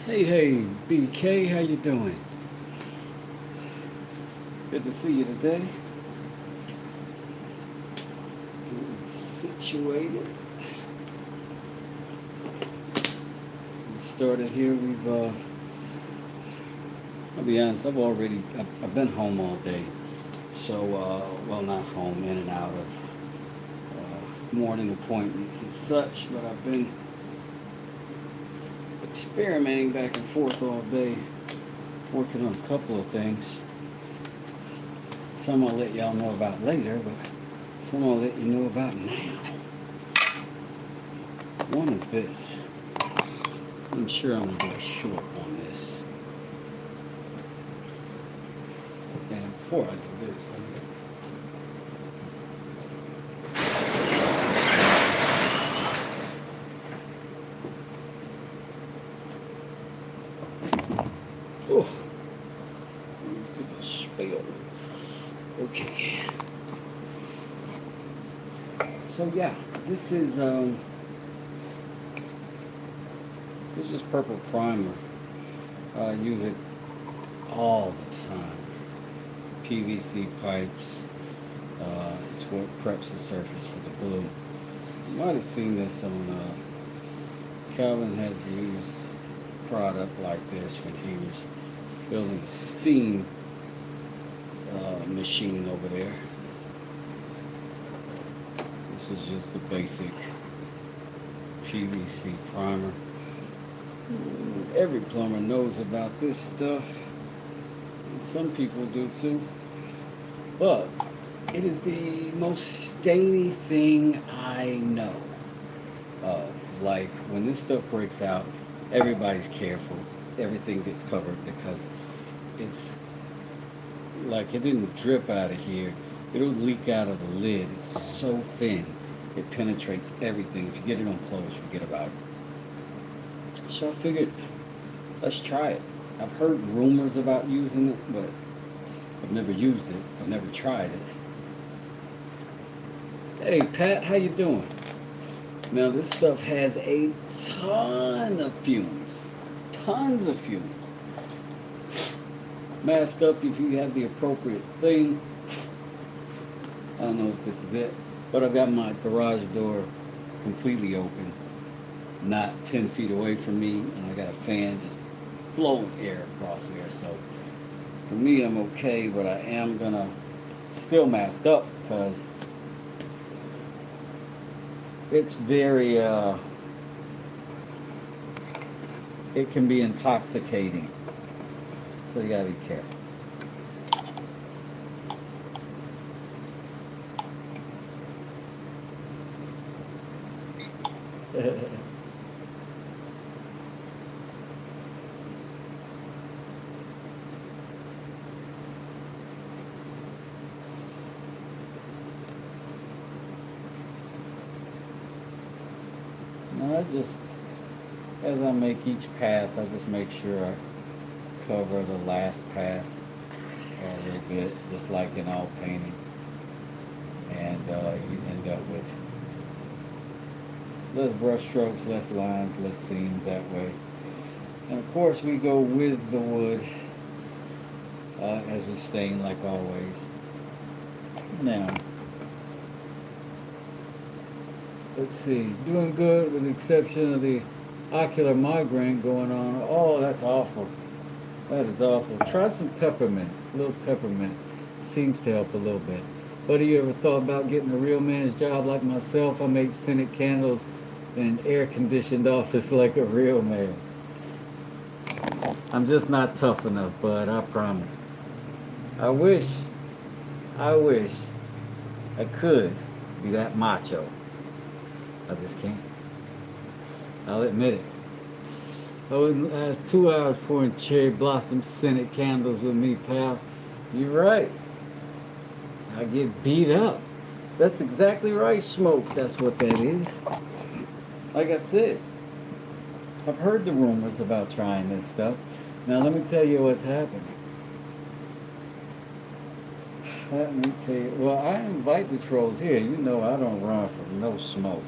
Hey, BK, how you doing? Good to see you today. Getting situated. We started here. I'll be honest, I've been home all day. So, well, not home, in and out of morning appointments and such, but I've been experimenting back and forth all day, working on a couple of things. Some I'll let y'all know about later, but some I'll let you know about now. One is this. I'm sure I'm going to go short on this. And before I do this, let me... Oh, let's do the spill. Okay. So yeah, this is purple primer. I use it all the time. PVC pipes. It's what preps the surface for the glue. You might have seen this on Calvin has used product like this when he was building a steam machine over there. This is just a basic PVC primer. Every plumber knows about this stuff. And some people do too. But it is the most stainy thing I know of. Like when this stuff breaks out, everybody's careful. Everything gets covered because it's like it didn't drip out of here. It'll leak out of the lid. It's so thin. It penetrates everything. If you get it on clothes, forget about it. So I figured, let's try it. I've heard rumors about using it, but I've never used it. I've never tried it. Hey, Pat, how you doing? Now, this stuff has a ton of fumes. Tons of fumes. Mask up if you have the appropriate thing. I don't know if this is it, but I've got my garage door completely open, not 10 feet away from me, and I got a fan just blowing air across there. So for me, I'm okay, but I am gonna still mask up because it's very, it can be intoxicating. So you gotta be careful. Now as I make each pass, I just make sure I cover the last pass a little bit, just like in all painting. And you end up with less brush strokes, less lines, less seams that way. And of course we go with the wood as we stain like always. Now, let's see, doing good with the exception of the ocular migraine going on. Oh, that's awful. That is awful. Try some peppermint. A little peppermint seems to help a little bit. But have you ever thought about getting a real man's job like myself? I make scented candles in an air-conditioned office like a real man. I'm just not tough enough, bud, I promise. I wish I could be that macho. I just can't. I'll admit it. I wouldn't last 2 hours pouring cherry blossom scented candles with me, pal. You're right. I get beat up. That's exactly right, Smoke. That's what that is. Like I said, I've heard the rumors about trying this stuff. Now let me tell you what's happening. Let me tell you. Well, I invite the trolls here. You know I don't run from no smoke.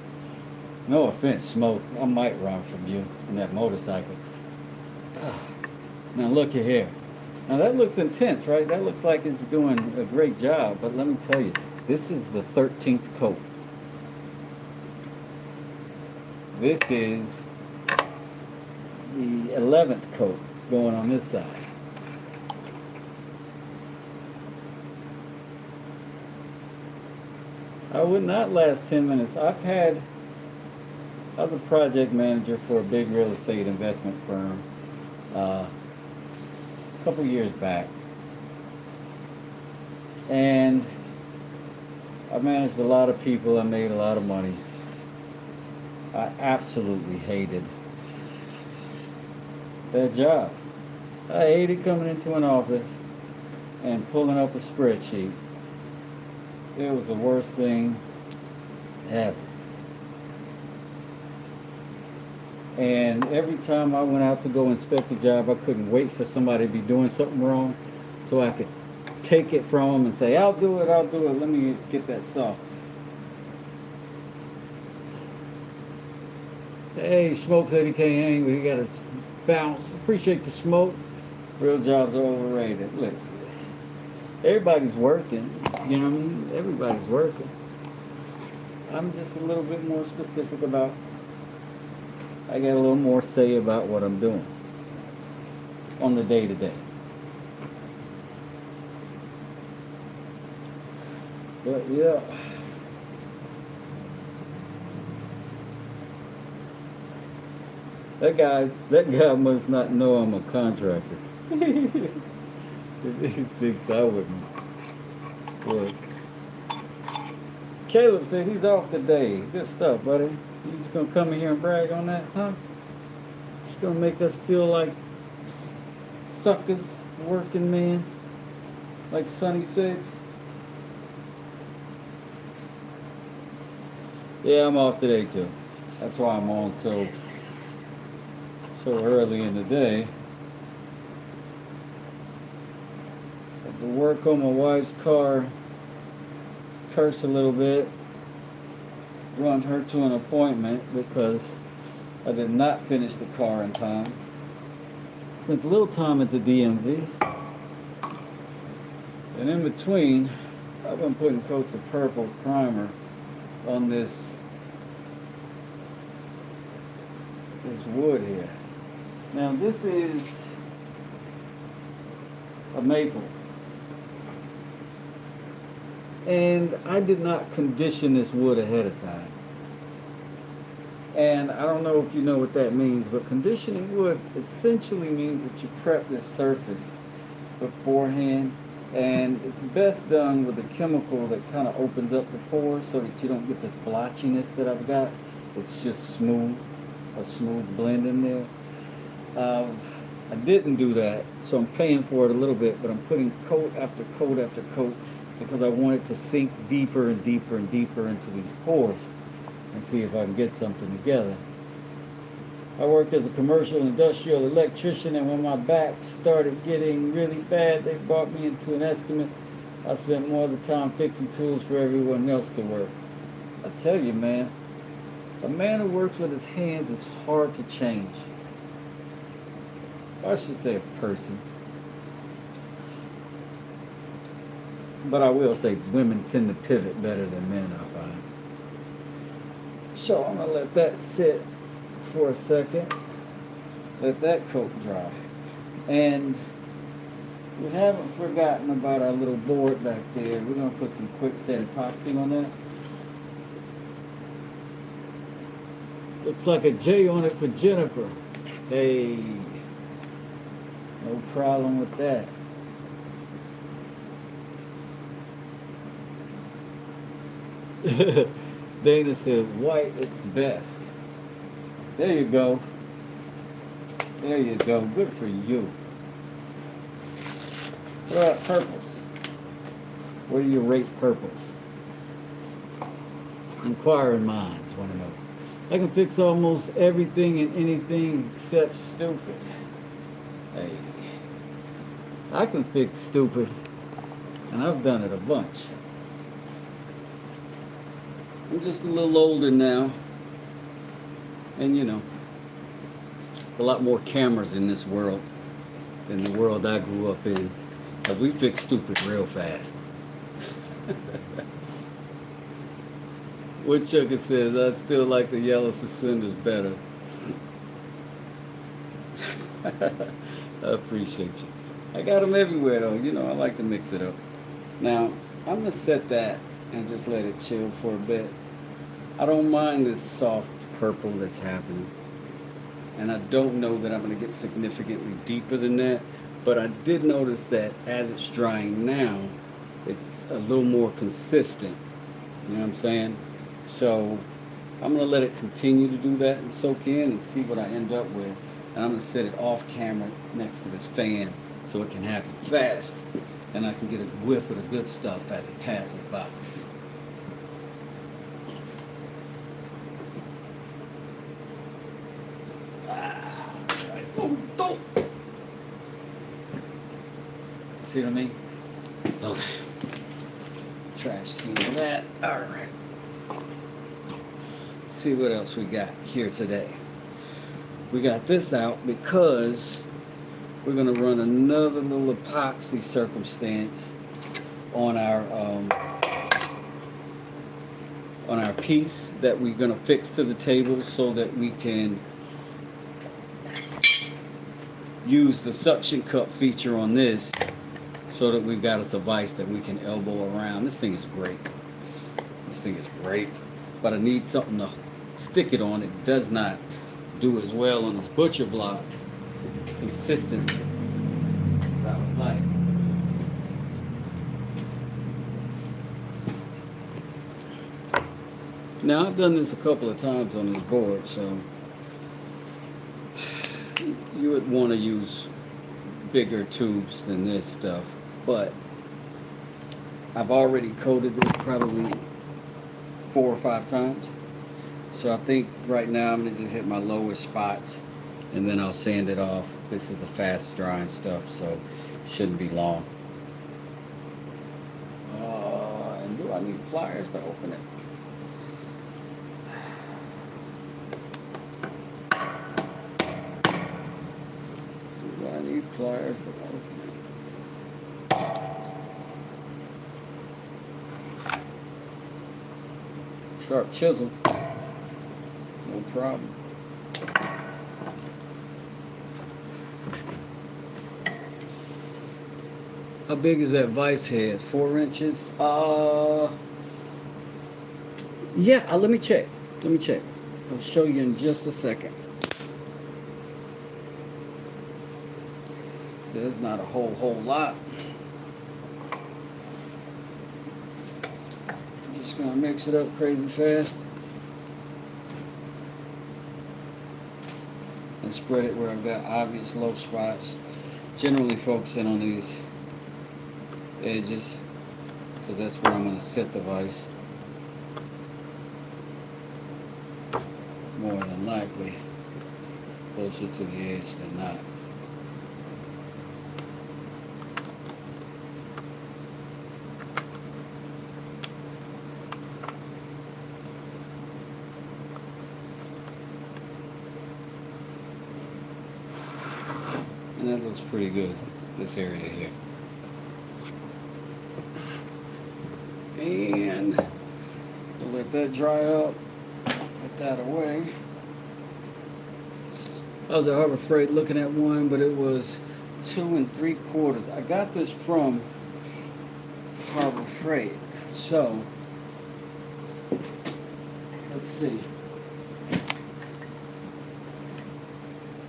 No offense, Smoke. I might run from you on that motorcycle. Now look at here. Now that looks intense, right? That looks like it's doing a great job. But let me tell you, this is the 13th coat. This is the 11th coat going on this side. I would not last 10 minutes. I was a project manager for a big real estate investment firm a couple years back. And I managed a lot of people. I made a lot of money. I absolutely hated that job. I hated coming into an office and pulling up a spreadsheet. It was the worst thing ever. And every time I went out to go inspect the job, I couldn't wait for somebody to be doing something wrong so I could take it from them and say, I'll do it, let me get that saw. Hey, Smoke said he can't hang, but he got to bounce. Appreciate the smoke. Real jobs are overrated. Listen, everybody's working. You know what I mean? Everybody's working. I'm just a little bit more specific about, I got a little more say about what I'm doing on the day to day. But yeah. That guy must not know I'm a contractor. He thinks I wouldn't work. Caleb said he's off today. Good stuff, buddy. You just gonna come in here and brag on that, huh? Just gonna make us feel like suckers, working man, like Sonny said. Yeah, I'm off today too. That's why I'm on so early in the day. Had to work on my wife's car, curse a little bit, run her to an appointment because I did not finish the car in time. Spent a little time at the DMV. And in between, I've been putting coats of purple primer on this wood here. Now this is a maple. And I did not condition this wood ahead of time. And I don't know if you know what that means, but conditioning wood essentially means that you prep the surface beforehand. And it's best done with a chemical that kind of opens up the pores so that you don't get this blotchiness that I've got. It's just smooth, a smooth blend in there. I didn't do that, so I'm paying for it a little bit, but I'm putting coat after coat after coat because I want it to sink deeper and deeper and deeper into these pores and see if I can get something together. I worked as a commercial industrial electrician, and when my back started getting really bad, they brought me into an estimate. I spent more of the time fixing tools for everyone else to work. I tell you, man, a man who works with his hands is hard to change. I should say a person. But I will say women tend to pivot better than men, I find. So I'm going to let that sit for a second. Let that coat dry. And we haven't forgotten about our little board back there. We're going to put some quickset epoxy on that. Looks like a J on it for Jennifer. Hey. No problem with that. Dana said, white, it's best. There you go. There you go. Good for you. What about purples? Where do you rate purples? Inquiring minds want to know. I can fix almost everything and anything except stupid. Hey, I can fix stupid, and I've done it a bunch. I'm just a little older now, and you know, a lot more cameras in this world than the world I grew up in. But we fix stupid real fast. Woodchucker says, I still like the yellow suspenders better. I appreciate you. I got them everywhere though. You know, I like to mix it up. Now, I'm going to set that and just let it chill for a bit. I don't mind this soft purple that's happening. And I don't know that I'm going to get significantly deeper than that. But I did notice that as it's drying now, it's a little more consistent. You know what I'm saying? So I'm going to let it continue to do that and soak in and see what I end up with. And I'm going to set it off camera next to this fan so it can happen fast. And I can get a whiff of the good stuff as it passes by. See what I mean? Okay. Trash can of that. All right. Let's see what else we got here today. We got this out because we're going to run another little epoxy circumstance on our piece that we're going to fix to the table so that we can use the suction cup feature on this so that we've got us a vise that we can elbow around. This thing is great. This thing is great. But I need something to stick it on. It does not do as well on this butcher block consistent that I would like. Now I've done this a couple of times on this board, so you would want to use bigger tubes than this stuff, but I've already coated this probably 4 or 5 times. So I think right now I'm going to just hit my lowest spots and then I'll sand it off. This is the fast drying stuff, so it shouldn't be long. And do I need pliers to open it? Do I need pliers to open it? Sharp chisel. No problem. How big is that vise head? 4 inches? Yeah, let me check. I'll show you in just a second. So there's not a whole lot. Just gonna mix it up crazy fast. And spread it where I've got obvious low spots. Generally focusing on these edges because that's where I'm going to set the vise more than likely, closer to the edge than not. And that looks pretty good, this area here. And we'll let that dry up, put that away. I was at Harbor Freight looking at one, but it was 2 3/4. I got this from Harbor Freight. So, let's see.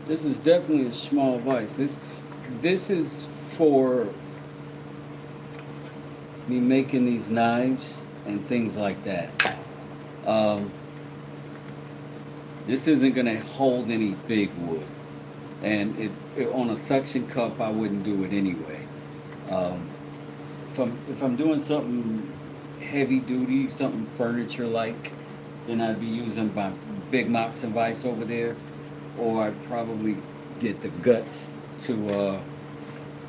This is definitely a small vise. This is for me making these knives and things like that. This isn't going to hold any big wood, and it on a suction cup I wouldn't do it anyway. If I'm doing something heavy duty, something furniture like, then I'd be using my big Moxon vise over there, or I'd probably get the guts to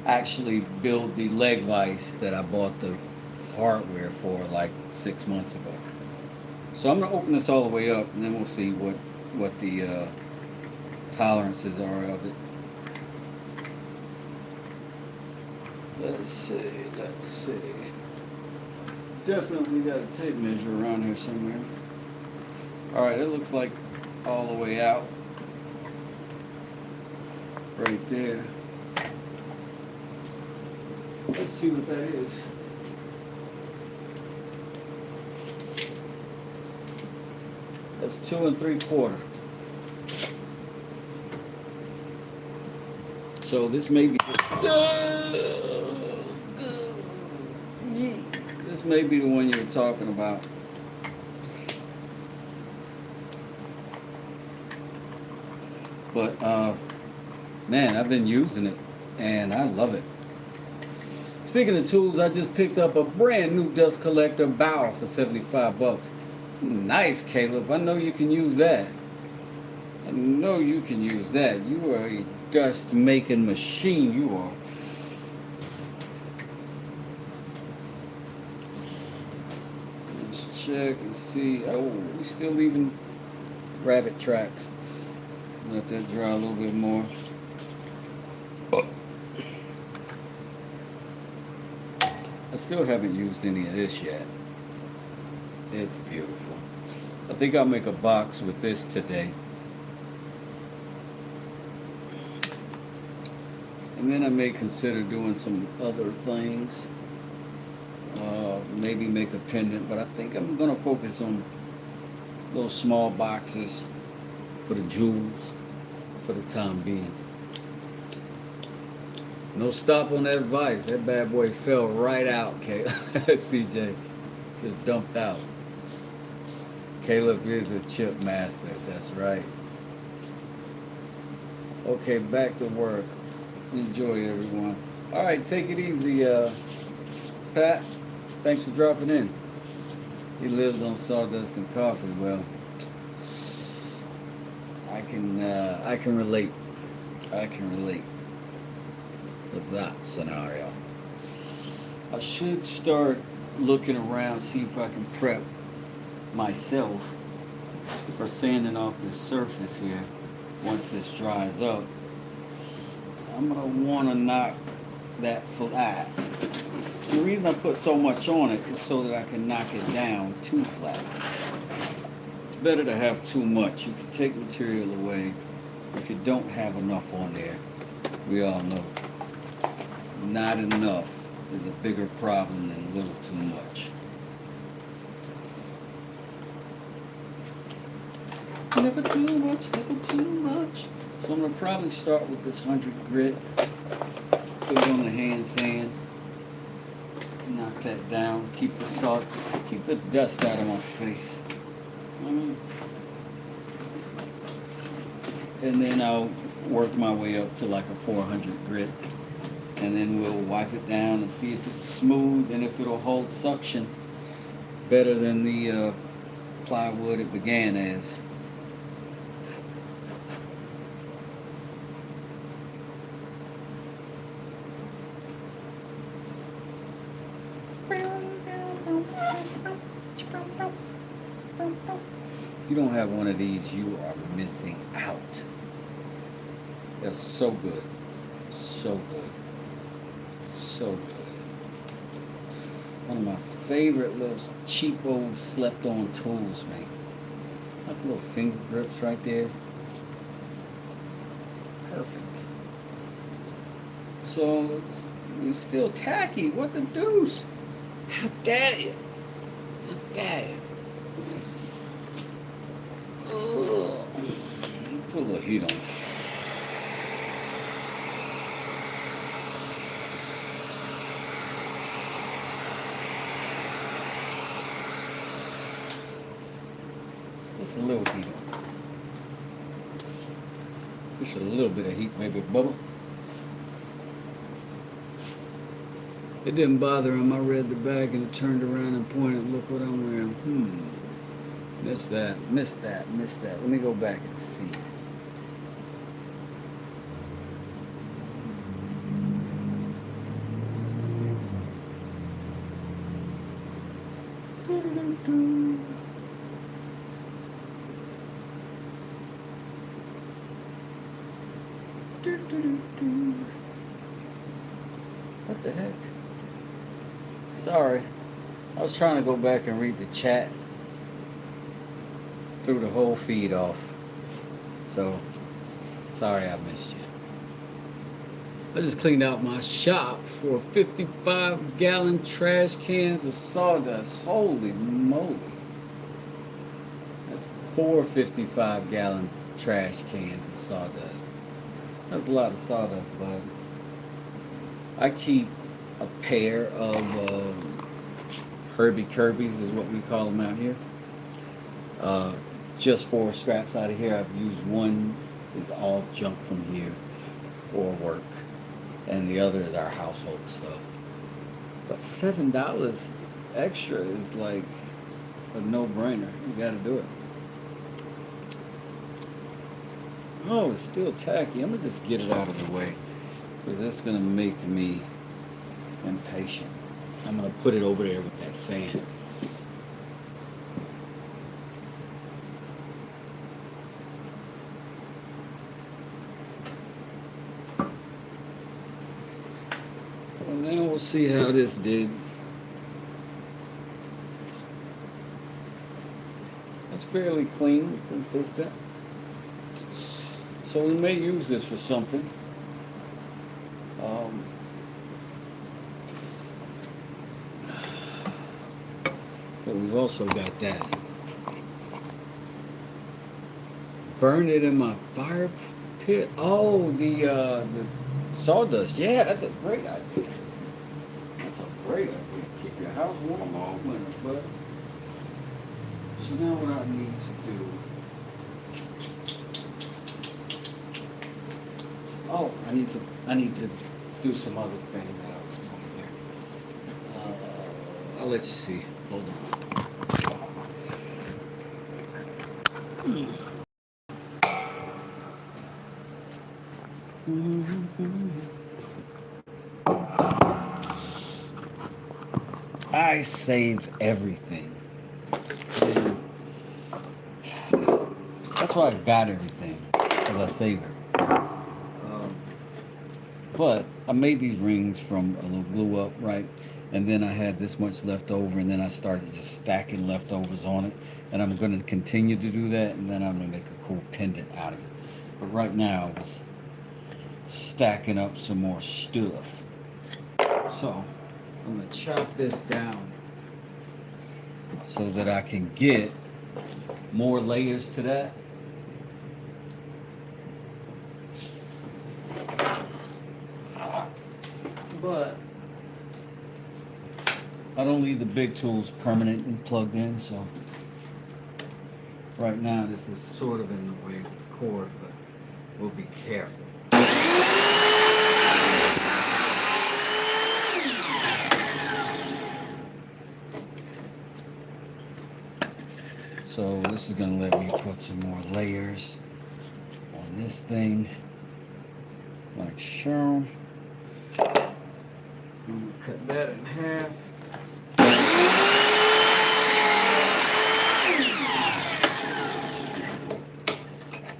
actually build the leg vise that I bought the hardware for like 6 months ago. So I'm gonna open this all the way up and then we'll see what the tolerances are of it. Let's see. Definitely got a tape measure around here somewhere. Alright, it looks like all the way out. Right there. Let's see what that is. That's 2 3/4. So this may be this may be the one you were talking about. But man, I've been using it and I love it. Speaking of tools, I just picked up a brand new dust collector bowl for 75 bucks. Nice, Caleb. I know you can use that. I know you can use that. You are a dust making machine, you are. Let's check and see. Oh, we still leaving rabbit tracks. Let that dry a little bit more. I still haven't used any of this yet. It's beautiful. I think I'll make a box with this today. And then I may consider doing some other things. Maybe make a pendant, but I think I'm gonna focus on those small boxes for the jewels for the time being. No stop on that vise. That bad boy fell right out, CJ. Just dumped out. Caleb is a chip master, that's right. Okay, back to work. Enjoy, everyone. All right, take it easy, Pat. Thanks for dropping in. He lives on sawdust and coffee. Well, I can relate. I can relate to that scenario. I should start looking around, see if I can prep myself for sanding off this surface here once this dries up. I'm gonna want to knock that flat. The reason I put so much on it is so that I can knock it down too flat. It's better to have too much. You can take material away if you don't have enough on there. We all know not enough is a bigger problem than a little too much. Never too much, never too much. So I'm gonna probably start with this 100 grit. Put it on the hand sand. Knock that down. Keep the salt, keep the dust out of my face. And then I'll work my way up to like a 400 grit. And then we'll wipe it down and see if it's smooth and if it'll hold suction better than the plywood it began as. If you don't have one of these, you are missing out. They're so good. So good. So good. One of my favorite little cheap old slept on tools, man. Like little finger grips right there. Perfect. So it's still tacky. What the deuce? How dare you? How dare you? Ugh. Put a little heat on it. Just a little heat on it. Just a little bit of heat, maybe a bubble. It didn't bother him. I read the bag and it turned around and pointed, look what I'm wearing. Missed that. Let me go back and see. What the heck? Sorry. I was trying to go back and read the chat. Threw the whole feed off. So, sorry I missed you. I just cleaned out my shop for 55-gallon trash cans of sawdust. Holy moly. That's 4 55-gallon trash cans of sawdust. That's a lot of sawdust, bud. I keep a pair of Herbie Kirby's is what we call them out here. Just for scraps out of here. I've used one is all junk from here or work, and the other is our household stuff. But $7 extra is like a no-brainer. You got to do it. Oh, it's still tacky. I'm gonna just get it out of the way because that's gonna make me impatient. I'm gonna put it over there with that fan. And then we'll see how this did. It's fairly clean, consistent. So we may use this for something. But we've also got that. Burn it in my fire pit. Oh, the sawdust. Yeah, that's a great idea. That's a great idea. Keep your house warm all winter, but so now what I need to do. Oh, I need to do some other thing that I was doing here. I'll let you see. Hold on. I save everything. That's why I got everything, because I save everything. But I made these rings from a little glue up, right? And then I had this much left over, and then I started just stacking leftovers on it. And I'm going to continue to do that, and then I'm going to make a cool pendant out of it. But right now, I was stacking up some more stuff. So I'm going to chop this down so that I can get more layers to that. But I don't leave the big tools permanent and plugged in, so right now this is sort of in the way with the cord, but we'll be careful. So this is going to let me put some more layers on this thing, like so. I'm going to cut that in half.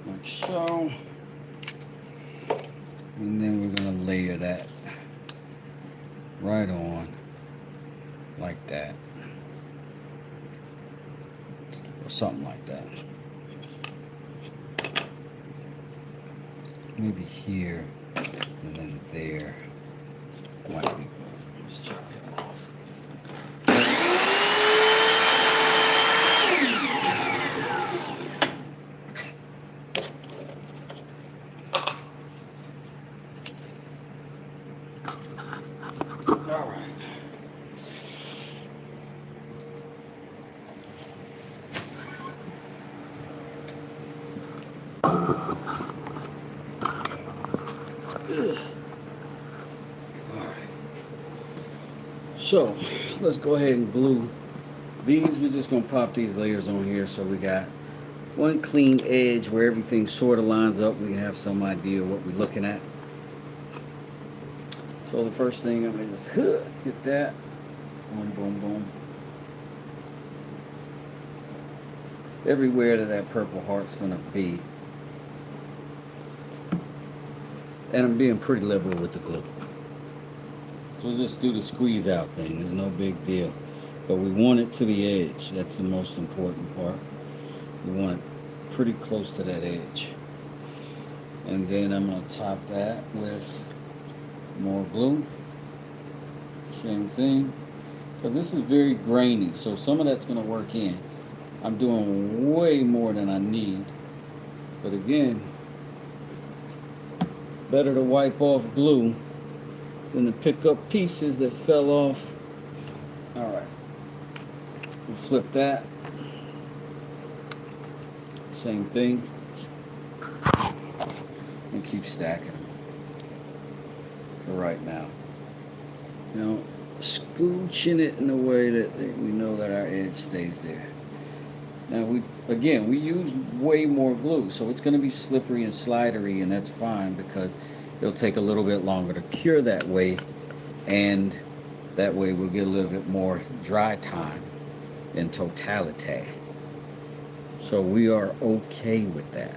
Like so. And then we're going to layer that right on like that. Or something like that. Maybe here and then there. Might be good. Let's chop him off. All right. Ugh. So let's go ahead and glue these. We're just going to pop these layers on here so we got one clean edge where everything sort of lines up. We have some idea of what we're looking at. So the first thing I'm going to just hit that. Boom, boom, boom. Everywhere that purple heart's going to be. And I'm being pretty liberal with the glue. So we'll just do the squeeze out thing. There's no big deal. But we want it to the edge. That's the most important part. We want it pretty close to that edge. And then I'm going to top that with more glue. Same thing. Because this is very grainy, so some of that's going to work in. I'm doing way more than I need. But again, better to wipe off glue than to pick up pieces that fell off. Alright. We'll flip that. Same thing. And keep stacking them for right now. You know, scooching it in a way that we know that our edge stays there. Now we use way more glue, so it's going to be slippery and slidery, and that's fine because it'll take a little bit longer to cure that way, and that way we'll get a little bit more dry time in totality. So we are okay with that.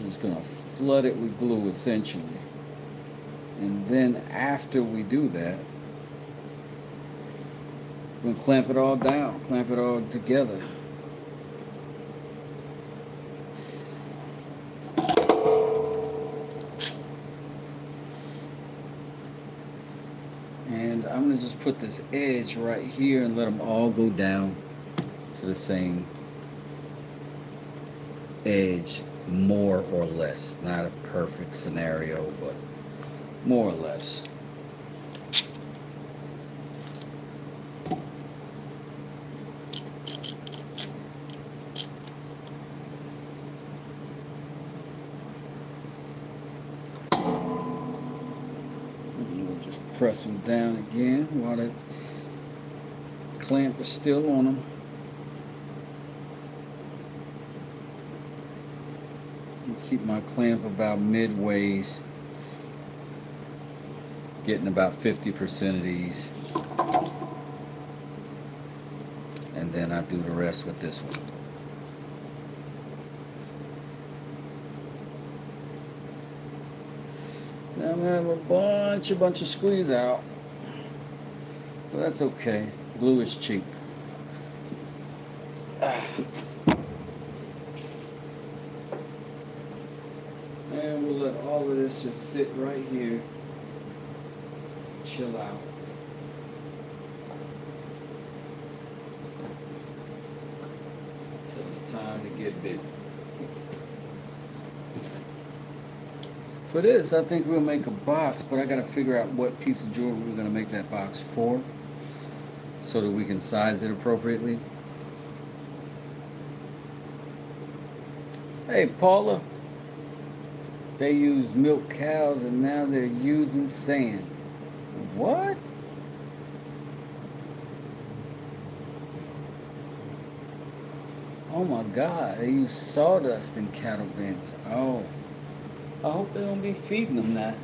Just gonna flood it with glue essentially, and then after we do that, we're gonna clamp it all down, clamp it all together. And I'm gonna just put this edge right here and let them all go down to the same edge, more or less. Not a perfect scenario, but more or less. We'll just press them down again while that clamp is still on them. Keep my clamp about midways, getting about 50% of these, and then I do the rest with this one. Now I'm gonna have a bunch of squeeze out, but that's okay. Glue is cheap. And we'll let all of this just sit right here, chill out. Till it's time to get busy. For this, I think we'll make a box, but I gotta figure out what piece of jewelry we're gonna make that box for, so that we can size it appropriately. Hey, Paula. They used milk cows and now they're using sand. What? Oh my God, they use sawdust in cattle bins. Oh, I hope they don't be feeding them that.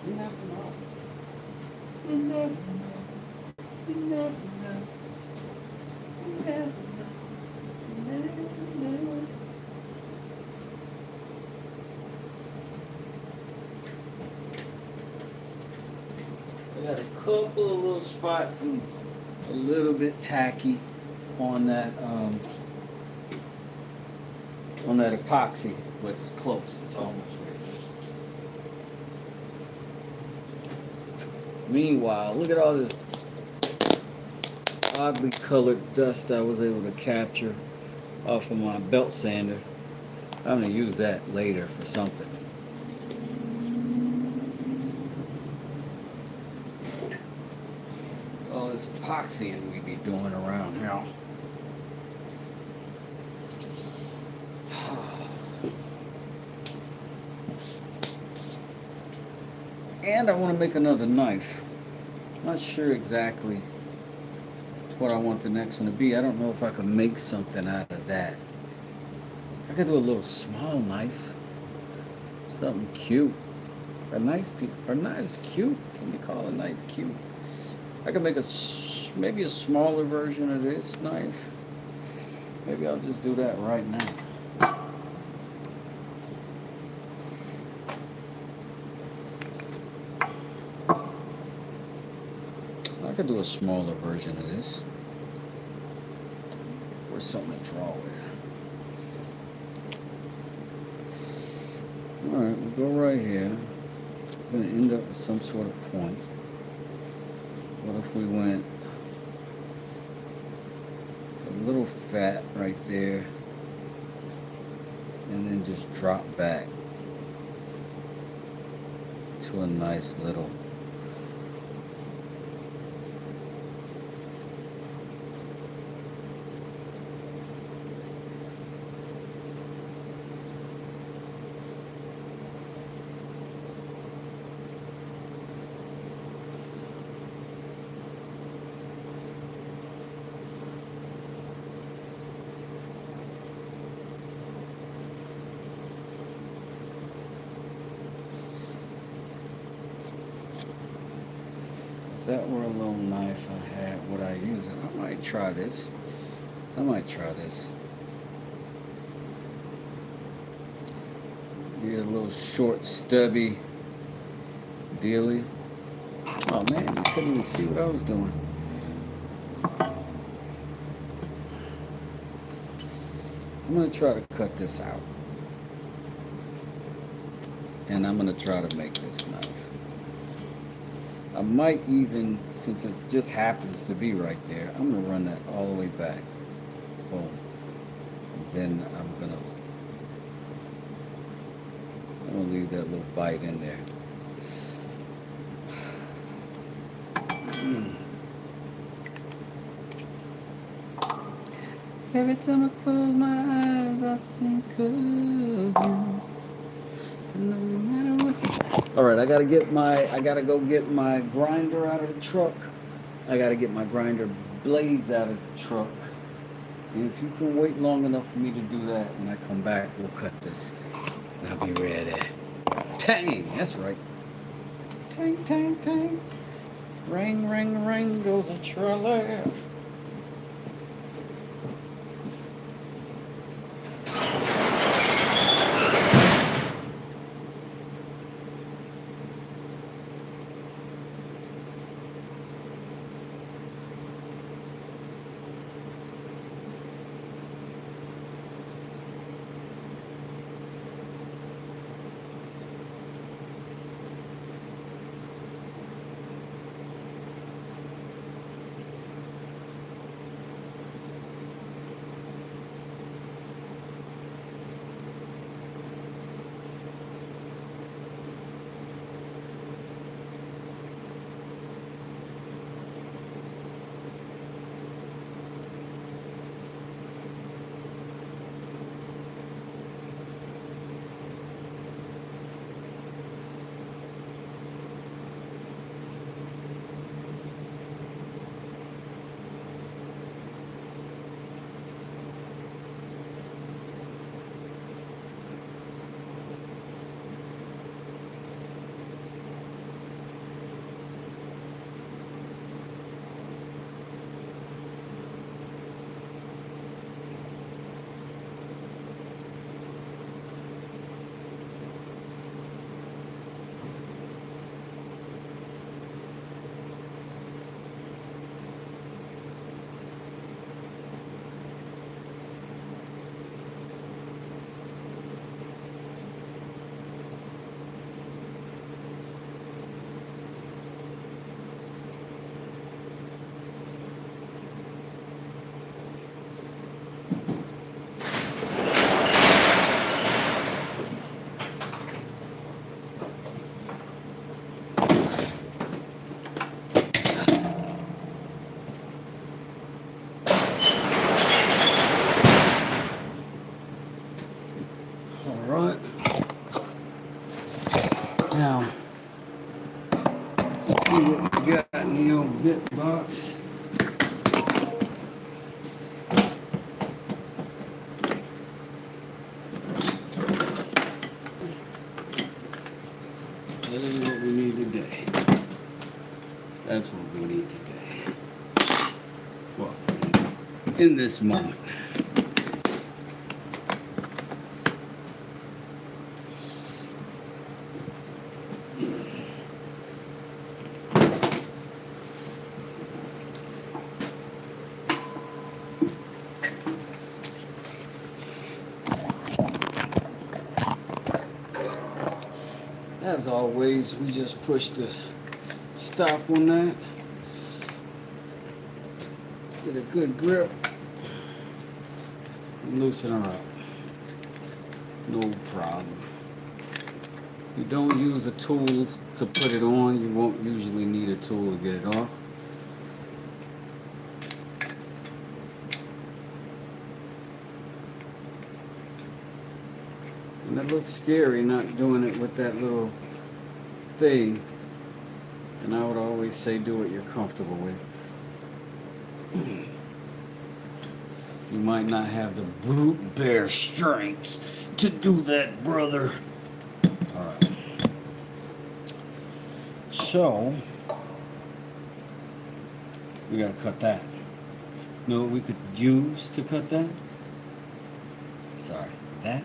You never know. You never know. You never know. You never know. You never know. I got a couple of little spots and a little bit tacky on that epoxy, but it's close. It's almost ready. Meanwhile, look at all this oddly colored dust I was able to capture off of my belt sander. I'm gonna use that later for something. All this epoxying we be doing around here. And I want to make another knife. Not sure exactly what I want the next one to be. I don't know if I can make something out of that. I could do a little small knife. Something cute. A nice piece. A knife's cute. Can you call a knife cute? I could make a maybe a smaller version of this knife. Maybe I'll just do that right now. I could do a smaller version of this. Or something to draw with. Alright, we'll go right here. We're going to end up with some sort of point. What if we went a little fat right there and then just drop back to a nice little if that were a little knife I had, would I use it? I might try this. I might try this. Be a little short, stubby dealy. Oh man, you couldn't even see what I was doing. I'm gonna try to cut this out. And I'm gonna try to make this knife. I might even, since it just happens to be right there, I'm gonna run that all the way back. Boom. And then I'm gonna leave that little bite in there. Every time I close my eyes, I think of you. No matter what. All right, I gotta go get my grinder out of the truck. I gotta get my grinder blades out of the truck. And if you can wait long enough for me to do that, when I come back, we'll cut this. And I'll be ready. Tang, that's right. Tang, tang, tang. Ring, ring, ring goes a trolley. Now, let's see what we got in the old bit box. That is what we need today. That's what we need today. Well, in this moment. As always, we just push the stop on that. Get a good grip. And loosen her up. No problem. If you don't use a tool to put it on, you won't usually need a tool to get it off. And it looks scary not doing it with that little thing. And I would always say do what you're comfortable with. You might not have the brute bear strength to do that, brother. Alright. So, we gotta cut that. You know what we could use to cut that? Sorry, that.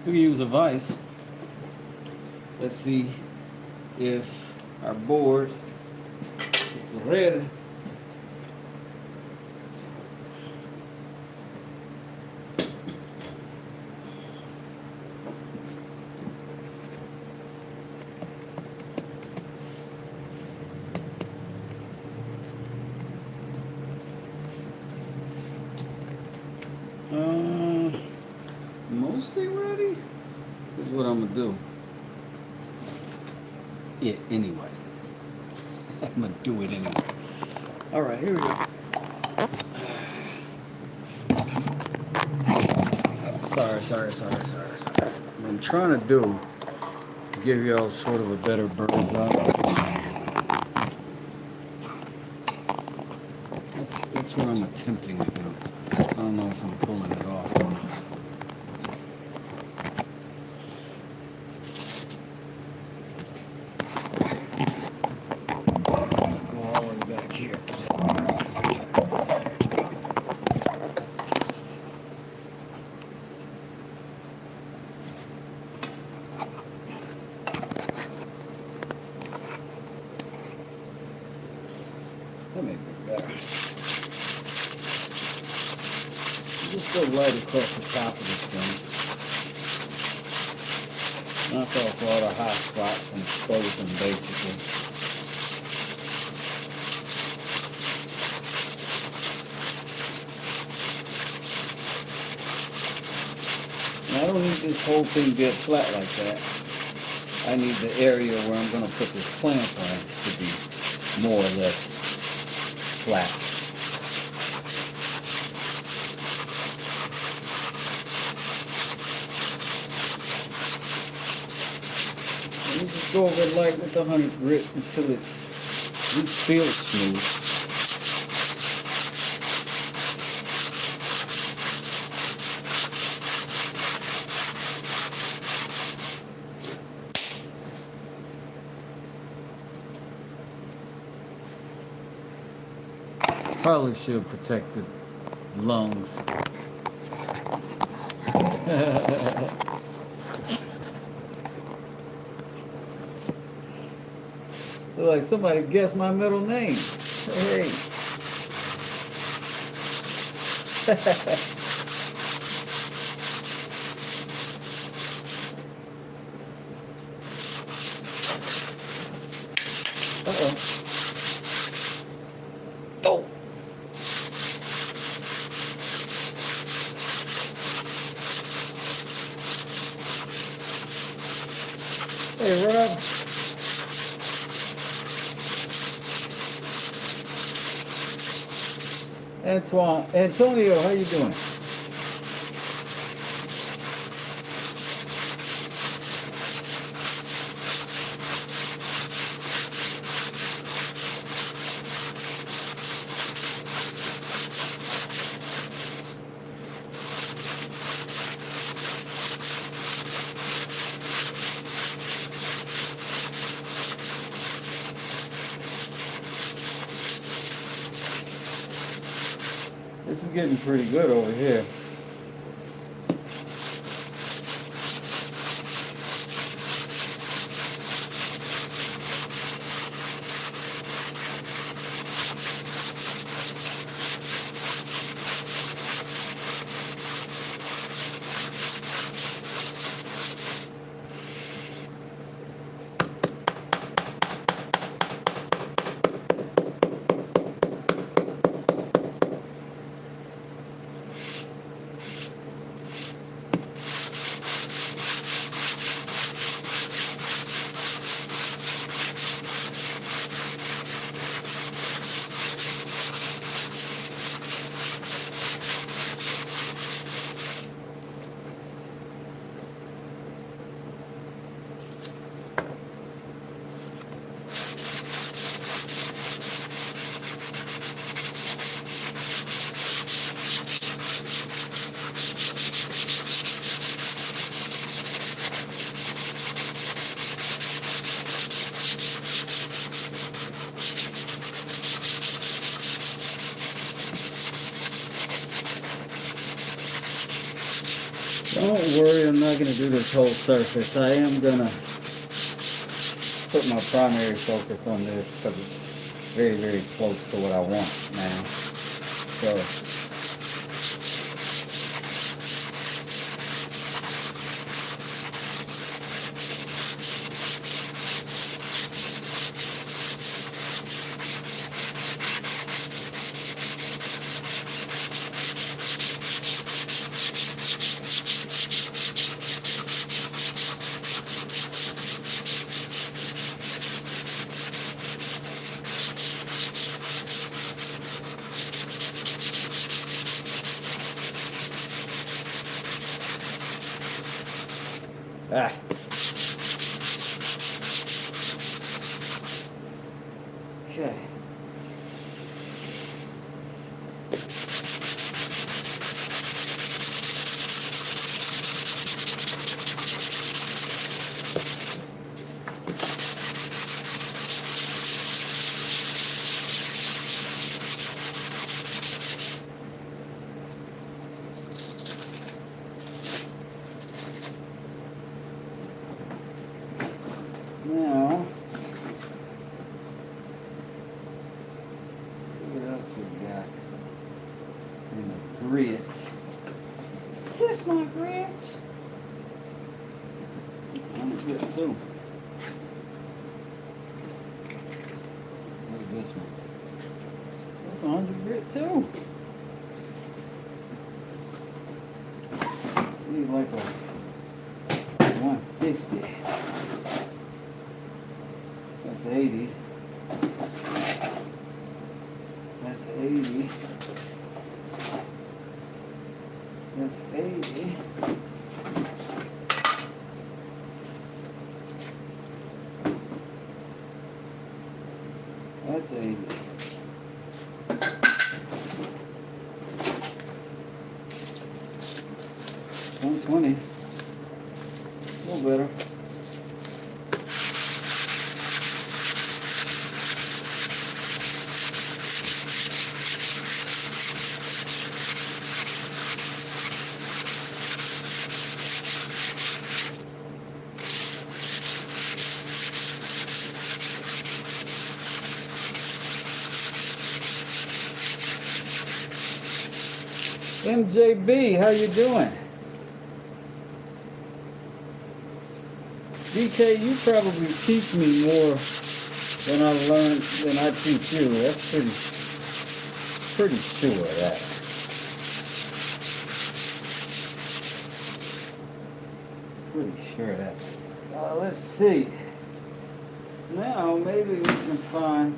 We can use a vise. Let's see if our board is ready. Mostly ready. Here's what I'm gonna do. Yeah, anyway. I'm gonna do it anyway. All right, here we go. Sorry. What I'm trying to do to give y'all sort of a better bird's eye. That's what I'm attempting to do. I don't know if I'm pulling it off or not. Go all the way back here. That may be better. Just go right across the top of this thing. Knock off all the hot spots and expose them basically. Now I don't need this whole thing dead flat like that. I need the area where I'm going to put this clamp on to be more or less flat. And you just go over it light with the honey grit until it feels smooth. Probably should protect the lungs. Look like somebody guessed my middle name. Hey. Uh-oh. Oh. Hey, Rob. Antonio, how you doing? This is getting pretty good over here. Don't worry, I'm not going to do this whole surface. I am going to put my primary focus on this because it's very, very close to what I want now. So, ah. Okay. Now, see what else we got in the grit. Kiss my grit. I'm good too. What's this one? That's 100 grit too. Need like a 150. That's 80. That's 80. That's 80. That's 80. 120. A little better. MJB, how you doing? DK, you probably teach me more than I learned than I teach you. That's pretty sure of that. Pretty sure of that. Let's see. Now maybe we can find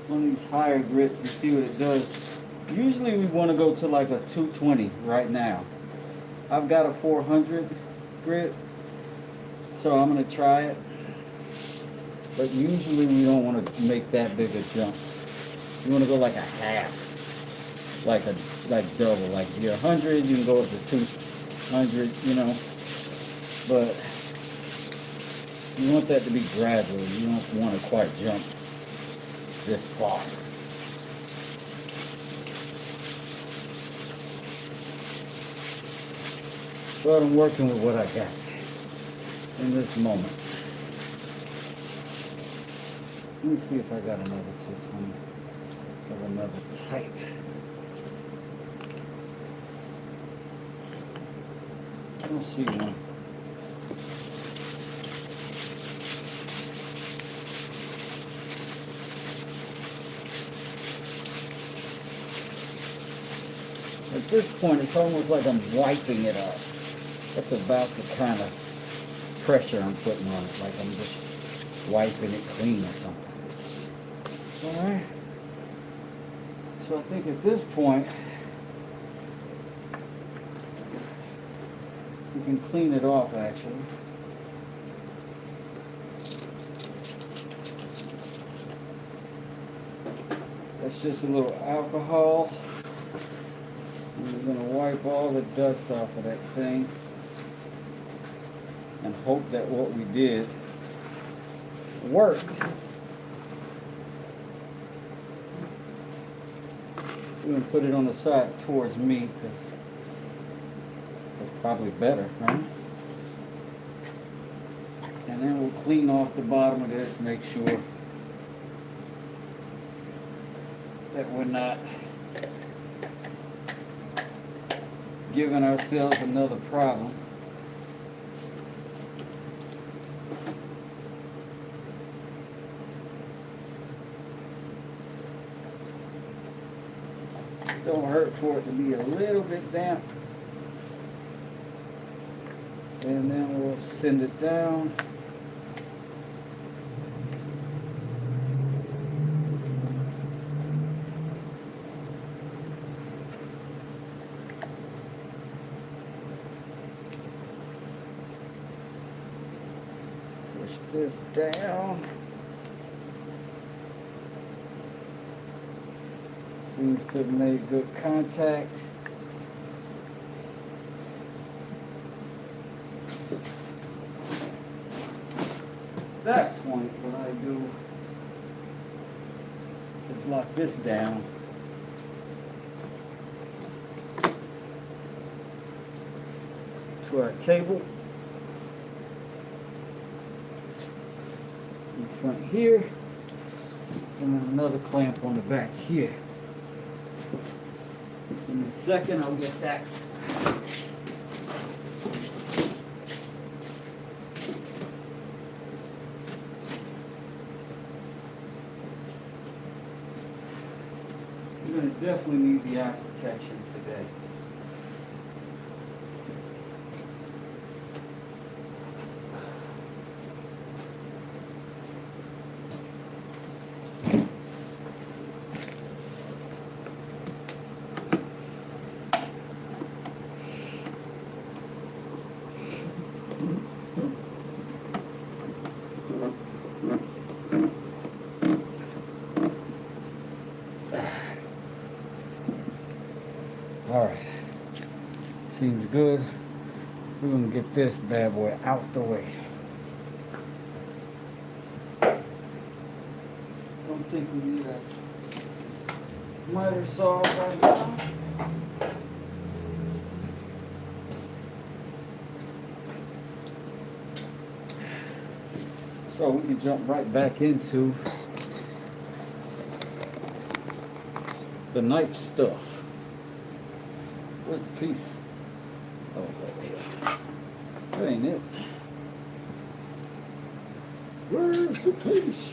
one of these higher grits and see what it does. Usually we want to go to like a 220 right now. I've got a 400 grit, so I'm going to try it. But usually we don't want to make that big a jump. You want to go like a half, like double. Like if you're 100, you can go up to 200, you know. But you want that to be gradual. You don't want to quite jump this far. But I'm working with what I got in this moment. Let me see if I got another 220 of another type. I don't see one. At this point, it's almost like I'm wiping it up. That's about the kind of pressure I'm putting on it, like I'm just wiping it clean or something. Alright. So I think at this point, we can clean it off actually. That's just a little alcohol. And we're going to wipe all the dust off of that thing and hope that what we did worked. We're going to put it on the side towards me because that's probably better, right? And then we'll clean off the bottom of this, make sure that we're not giving ourselves another problem. Don't hurt for it to be a little bit damp. And then we'll send it down. Push this down. Seems to have made good contact. At that point, what I do is lock this down. To our table. In front here. And then another clamp on the back here. In a second, I'll get that. You're going to definitely need the eye protection today. Alright, seems good. We're going to get this bad boy out the way. Don't think we need a miter saw right now. So we can jump right back into the knife stuff. Where's the piece? Oh, over here. That ain't it. Where's the piece?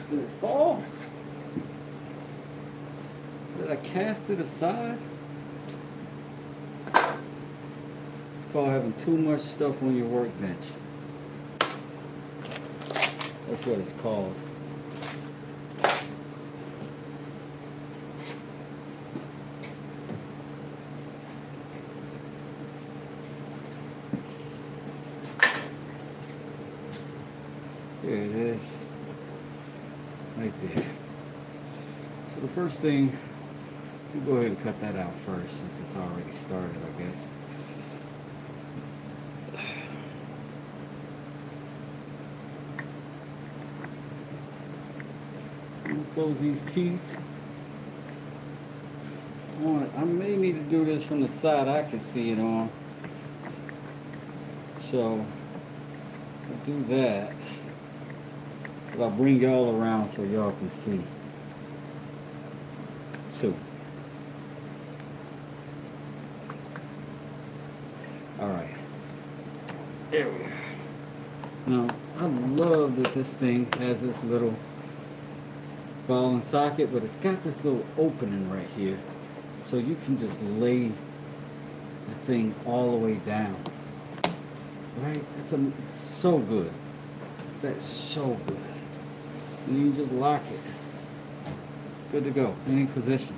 Did it fall? Did I cast it aside? It's called having too much stuff on your workbench. That's what it's called. There it is, right there. So the first thing, we'll go ahead and cut that out first since it's already started, I guess. We'll close these teeth. I may need to do this from the side I can see it on, So I'll do that. But I'll bring y'all around so y'all can see too. Alright. There we are. Now, I love that this thing has this little ball and socket, but it's got this little opening right here. So you can just lay the thing all the way down. Right? It's so good. That's so good. And you just lock it. Good to go. Any position.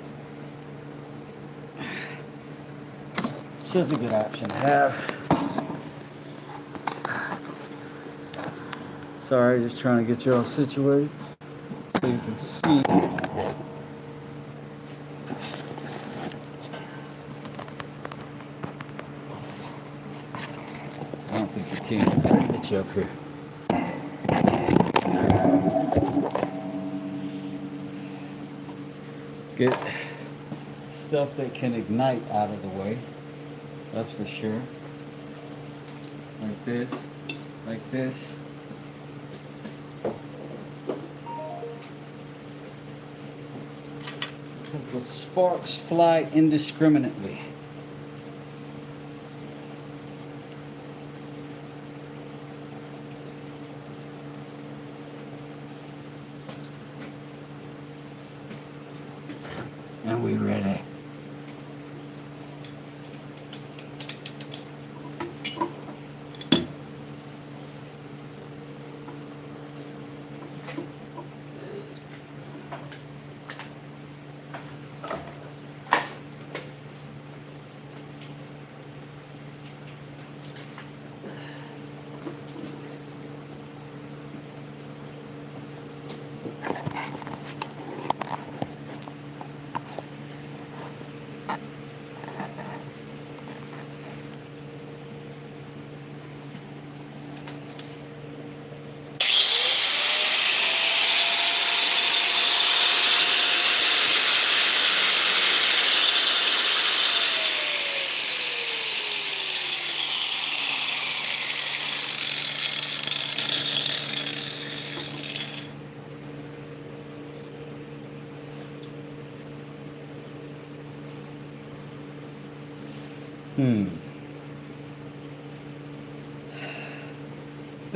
Such a good option to have. Sorry, just trying to get y'all situated so you can see. I don't think you can. Let me get you up here. Get stuff that can ignite out of the way. That's for sure. Like this. Like this. Because the sparks fly indiscriminately. And we ready.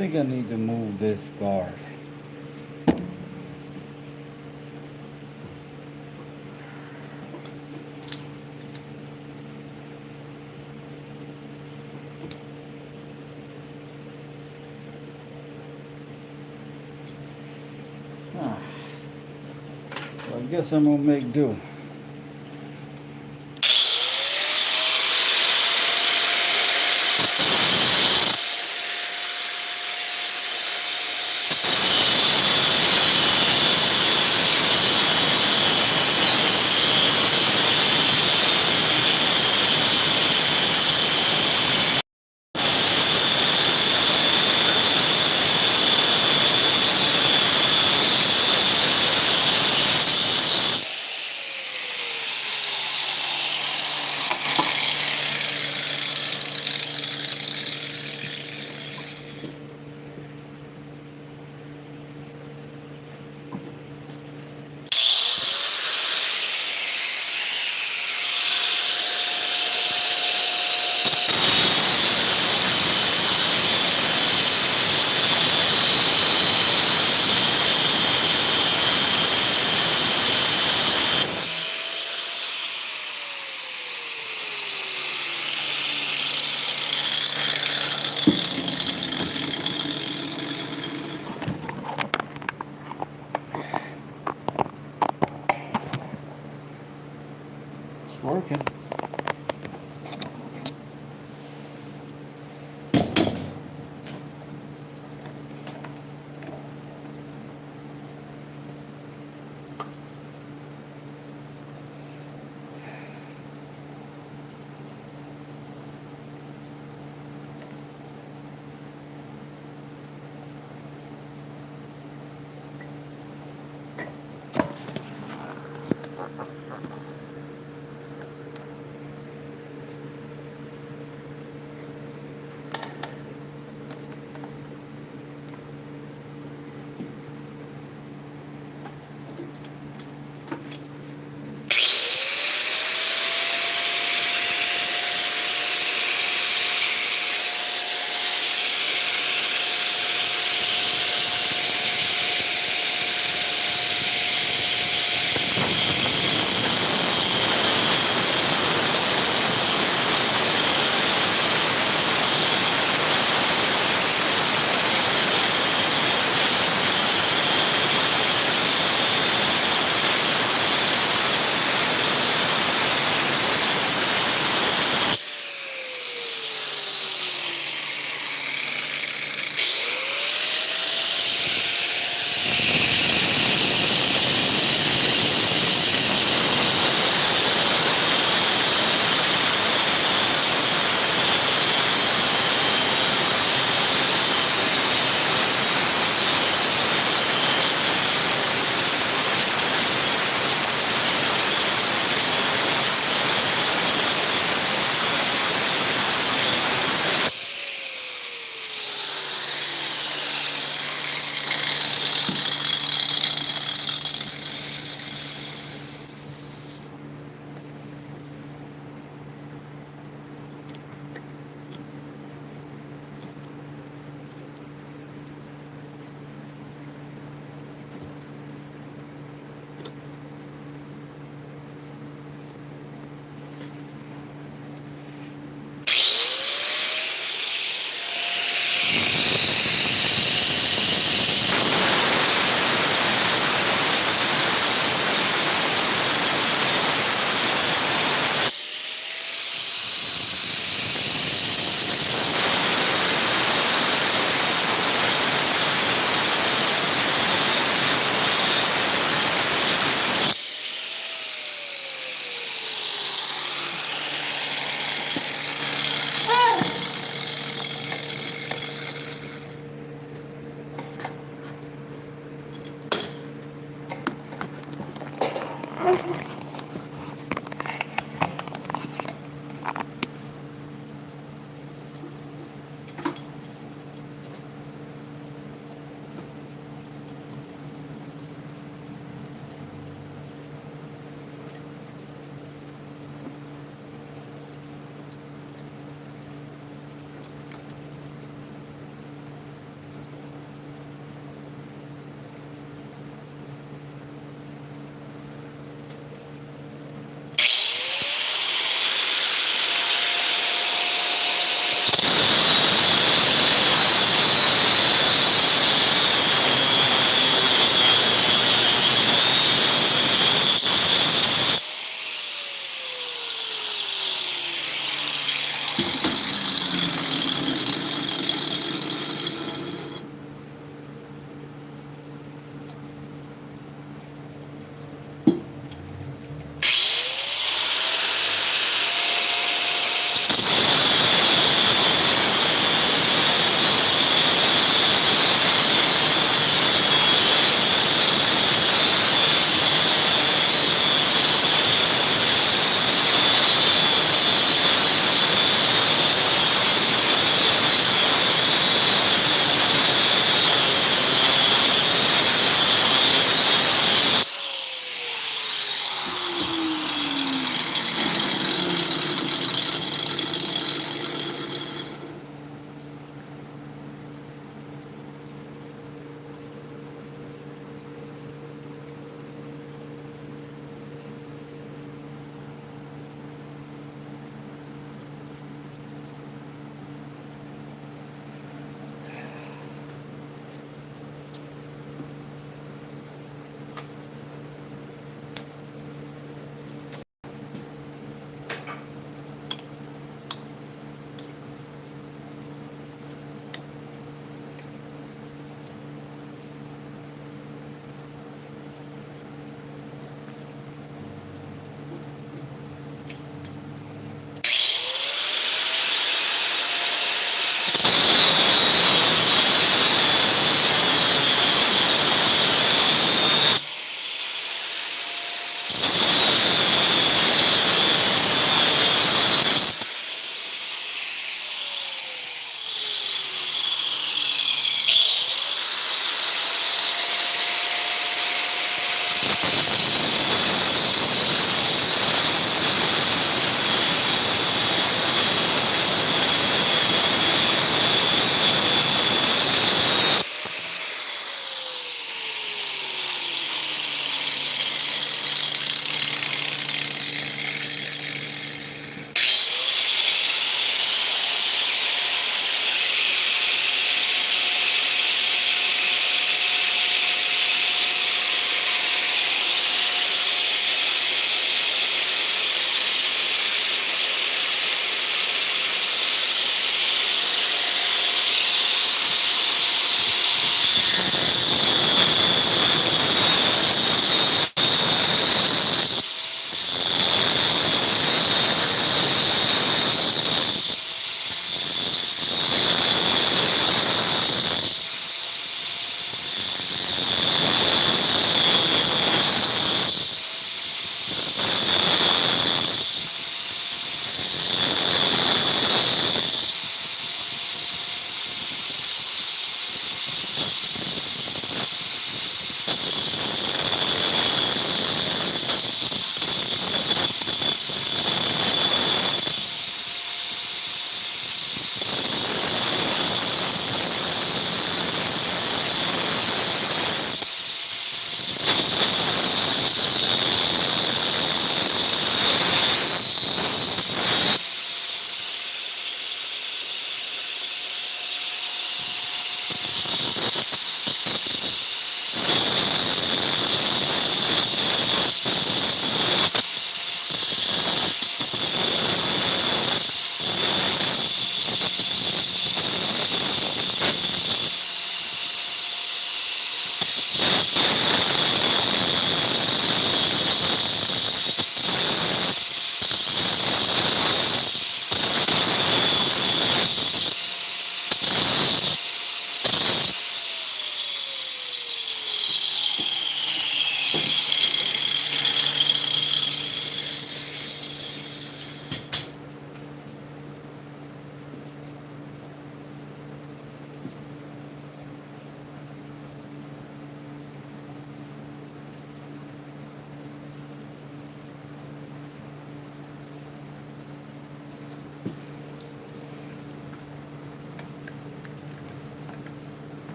I think I need to move this guard. Well, I guess I'm gonna make do. It's working.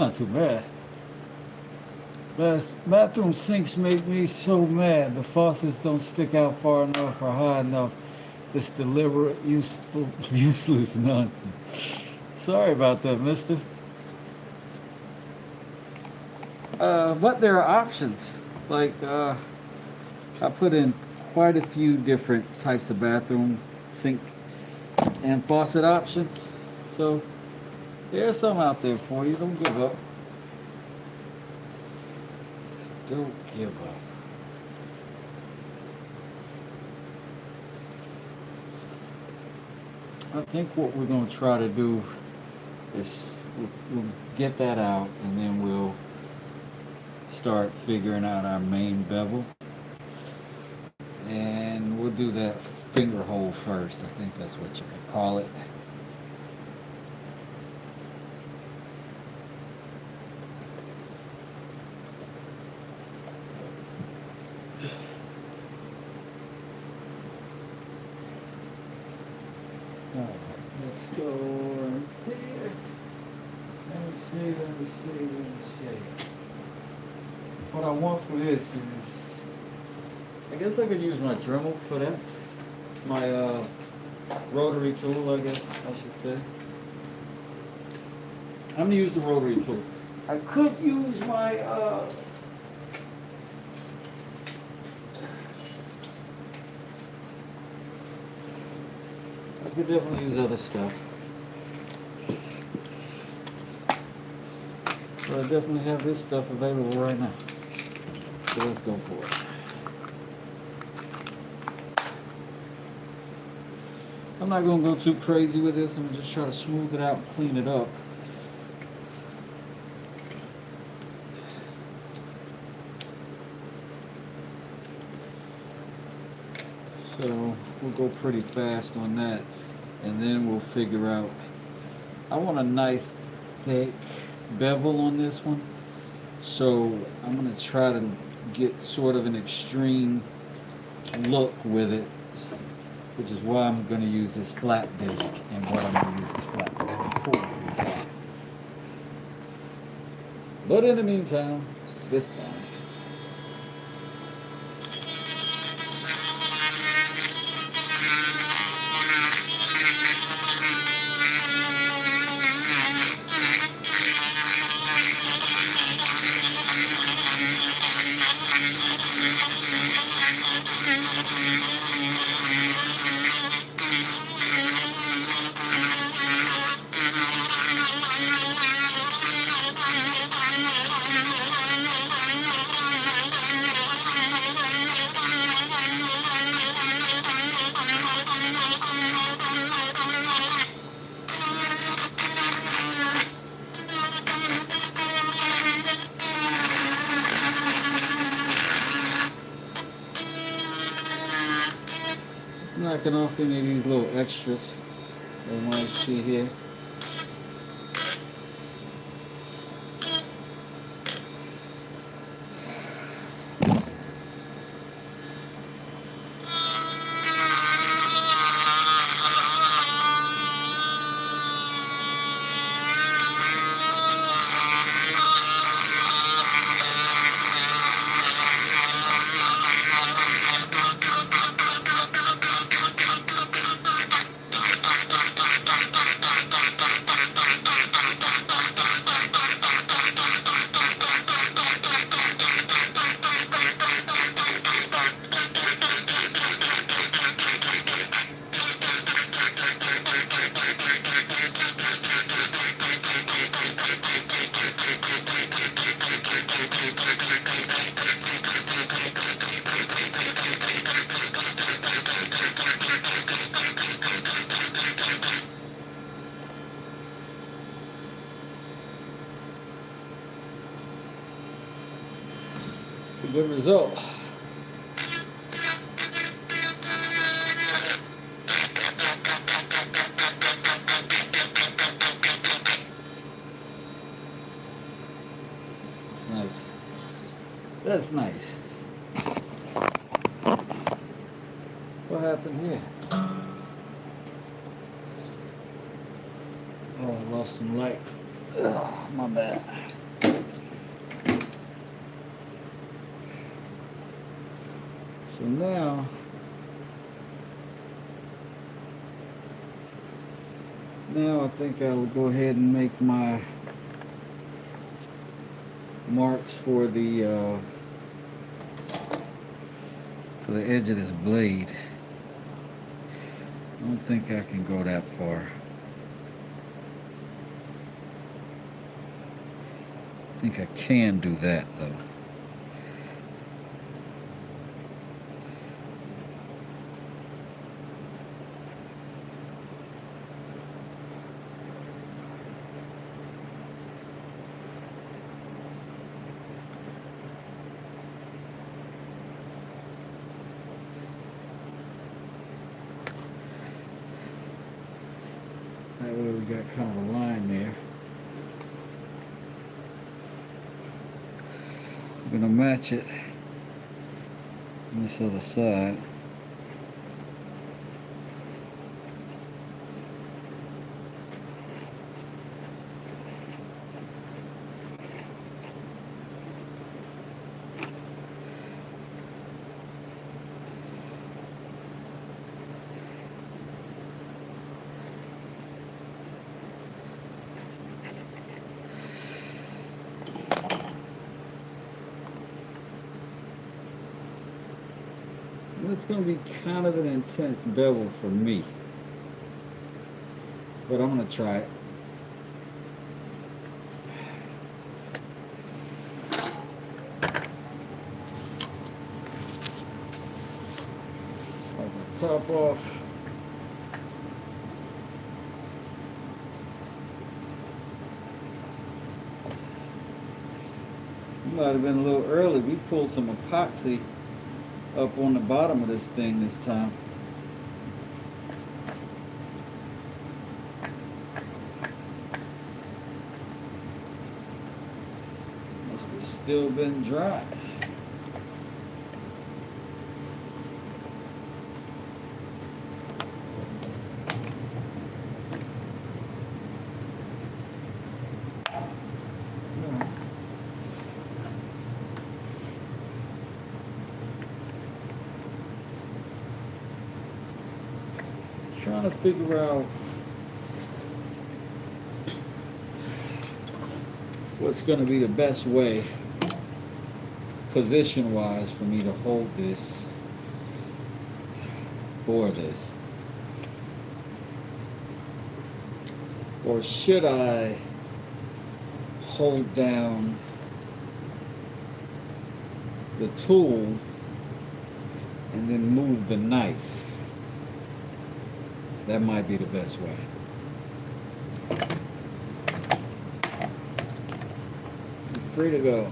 not too bad. Bathroom sinks make me so mad. The faucets don't stick out far enough or high enough. It's deliberate, useful, useless nonsense. Sorry about that, mister. But there are options. Like, I put in quite a few different types of bathroom sink and faucet options. So, there's some out there for you. Don't give up. Don't give up. I think what we're going to try to do is we'll get that out, and then we'll start figuring out our main bevel. And we'll do that finger hole first. I think that's what you could call it. Alright, let's go right there. Let me see. What I want for this is, I guess I could use my Dremel for that. My rotary tool, I guess I should say. I'm gonna use the rotary tool. I could use my I could definitely use other stuff. But I definitely have this stuff available right now. So let's go for it. I'm not going to go too crazy with this. I'm going to just try to smooth it out and clean it up. So we'll go pretty fast on that. And then we'll figure out. I want a nice thick bevel on this one. So I'm going to try to get sort of an extreme look with it, which is why I'm going to use this flat disc and what I'm going to use this flat disc for. But in the meantime, this time, knocking off any of these little extras that you might see here. A good result. Nice. That's nice. What happened here? Oh, I lost some light. Oh, my bad. So now I think I'll go ahead and make my marks for the edge of this blade. I don't think I can go that far. I think I can do that though. That way we got kind of a line there. I'm gonna match it on this other side. It's going to be kind of an intense bevel for me, but I'm going to try it. Wipe the top off. Might have been a little early. We pulled some epoxy up on the bottom of this thing this time. Must have still been dry. Trying to figure out what's going to be the best way, position wise, for me to hold this for this. Or should I hold down the tool and then move the knife? That might be the best way. You're free to go.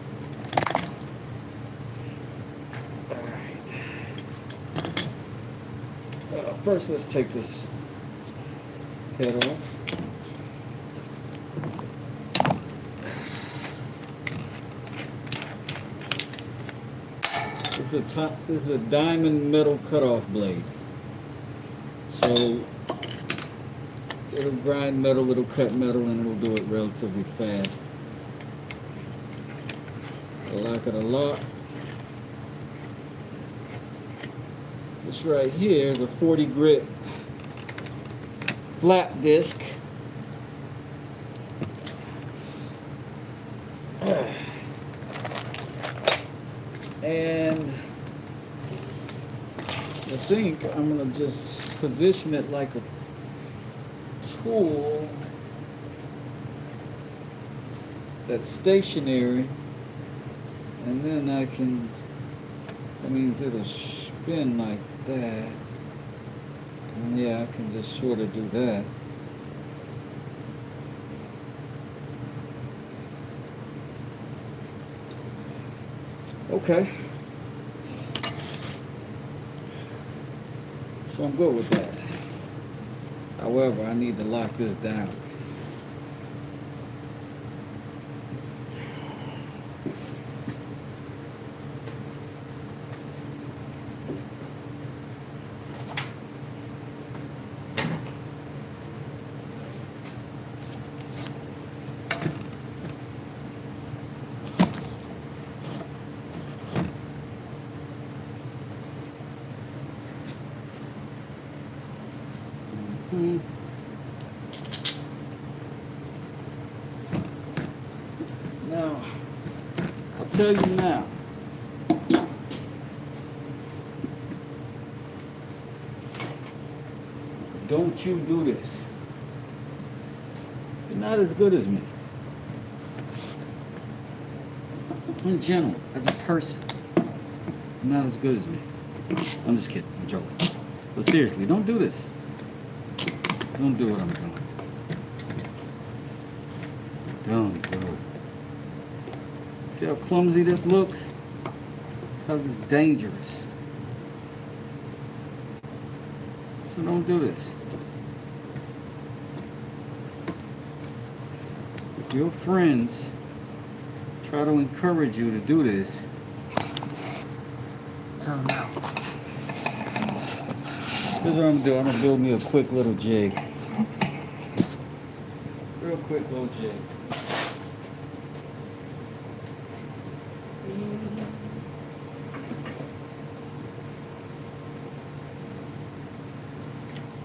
Alright. First, let's take this head off. This is a diamond metal cutoff blade. So it'll grind metal, it'll cut metal, and it'll do it relatively fast. I like it a lot. This right here is a 40 grit flat disc. And I think I'm going to just position it like a tool that's stationary, and then that means it'll spin like that, and yeah, I can just sort of do that. Okay, so I'm good with that. However, I need to lock this down. Hmm. Now, I'll tell you now. Don't you do this. You're not as good as me. In general, as a person, you're not as good as me. I'm just kidding. I'm joking. But seriously, don't do this. Don't do what I'm doing. Don't do it. See how clumsy this looks? Because it's dangerous. So don't do this. If your friends try to encourage you to do this, tell them no. Here's what I'm gonna do. I'm gonna build me a quick little jig. Real quick little jig.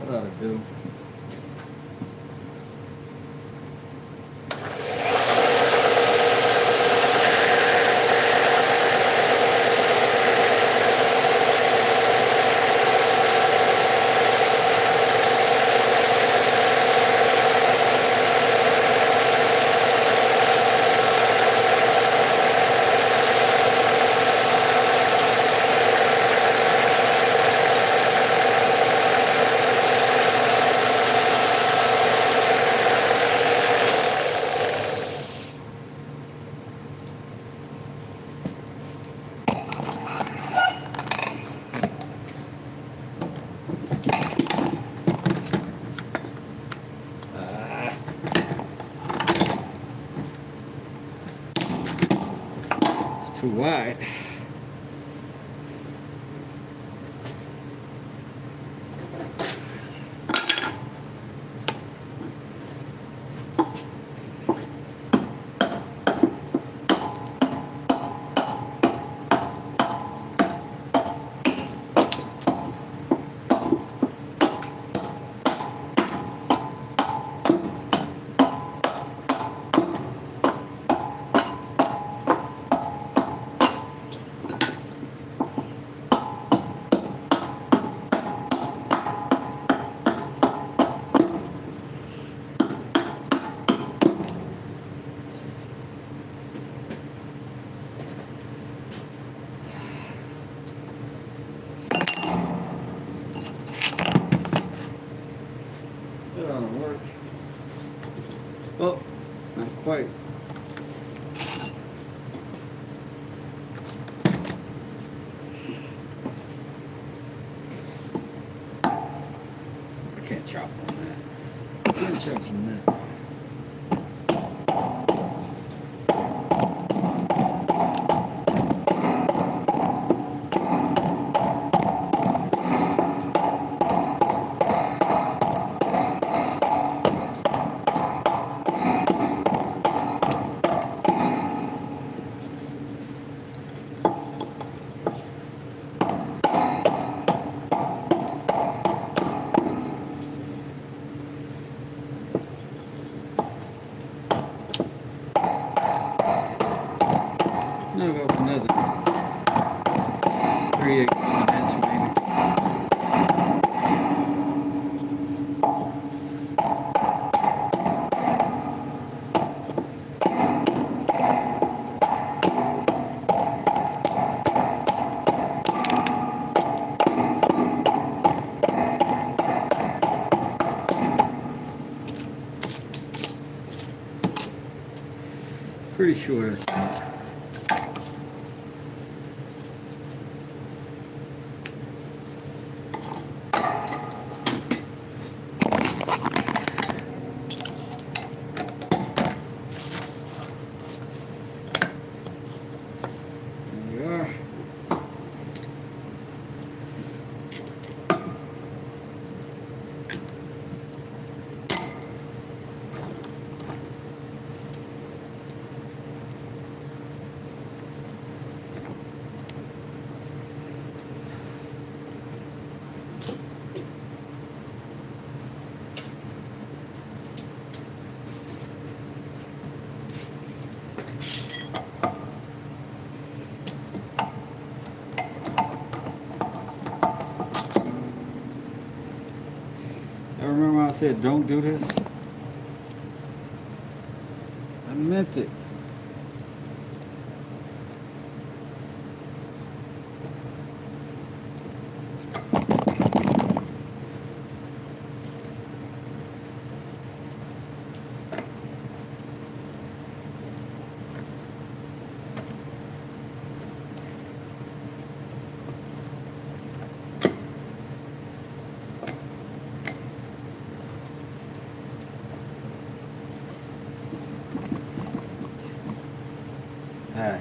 What ought to do? Too wide. That ought to work. Oh, not quite. I can't chop on that. I can't chop on that. I'll go for another 3/8 of an inch maybe. Pretty sure that's enough. said don't do this, I meant it. Alright.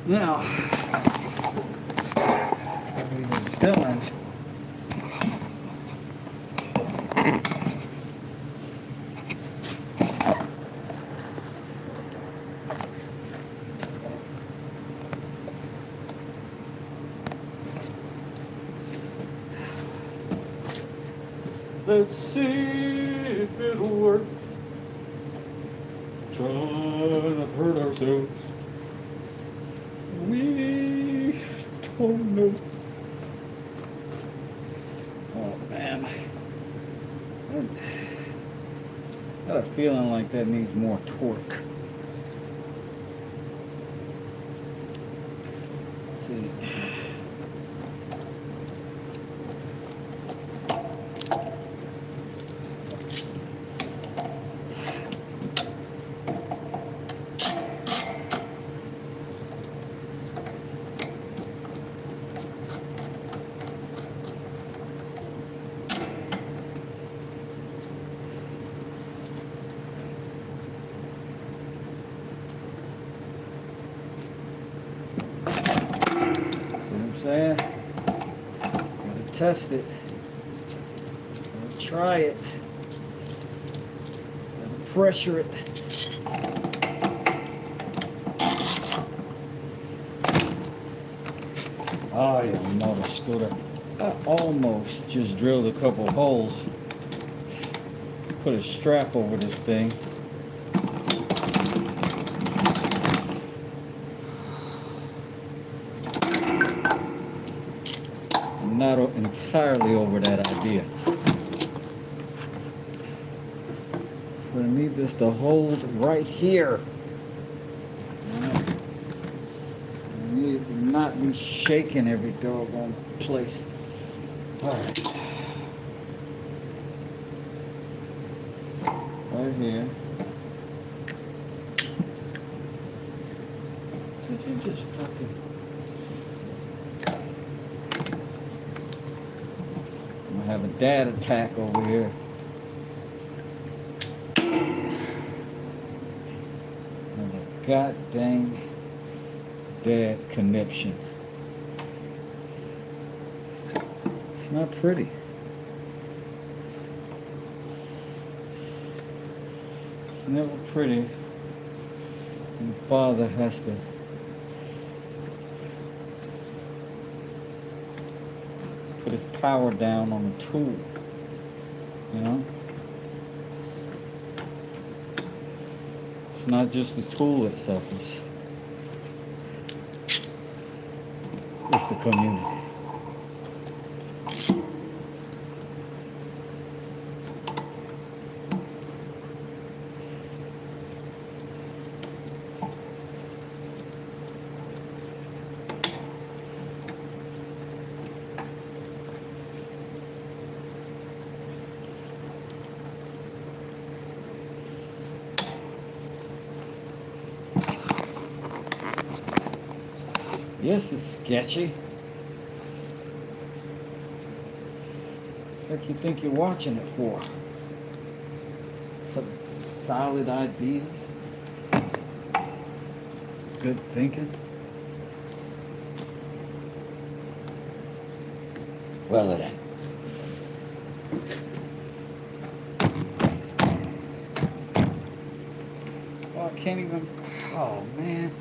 Now, we're done. Let's see if it'll work. Try not to hurt ourselves. We don't know. Oh man. I got a feeling like that needs more torque. Let's see. Saying, gotta test it, gotta try it, gotta pressure it. Oh, you mother scooter. I almost just drilled a couple holes, put a strap over this thing. Not entirely over that idea. But I need this to hold right here. I need it to not be shaking every doggone place. Alright. Right here. Could you just fucking... I have a dad attack over here. I have a god dang dad conniption. It's not pretty. It's never pretty. And the father has to put his power down on the tool, you know? It's not just the tool that suffers. It's the community. Yes, it's sketchy. What do you think you're watching it for? For solid ideas? Good thinking? Well, it ain't. Oh, I can't even... Oh, man.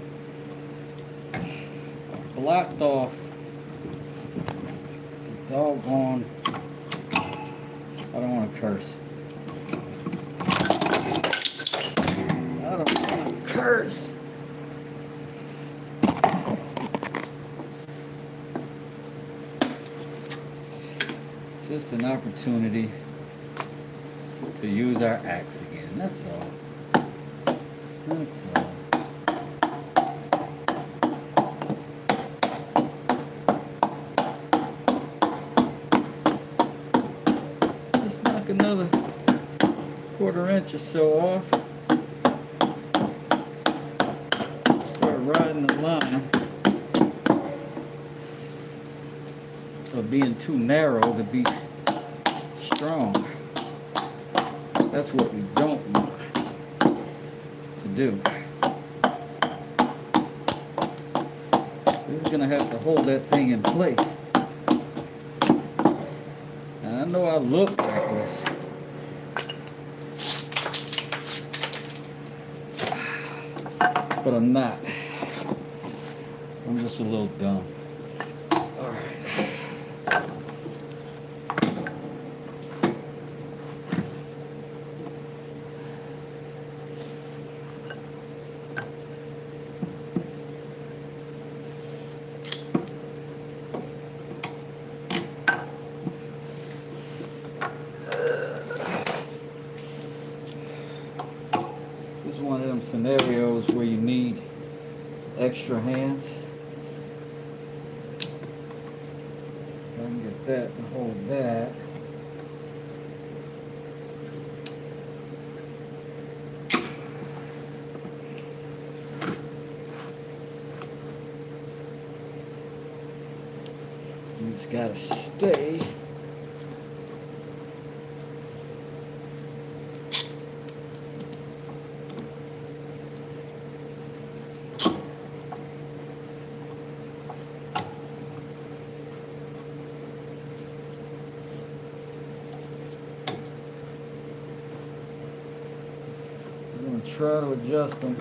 Blocked off the doggone... I don't want to curse. I don't want to curse. just an opportunity to use our axe again. That's all. That's all. Just knock another 1/4 inch or so off. Start riding the line of being too narrow to be strong. That's what we don't want to do. This is gonna have to hold that thing in place. And I know I look reckless, but I'm not. I'm just a little dumb. All right. This is one of them scenarios where you need extra hands. So I can get that to hold that. And it's got to stay. Try to adjust them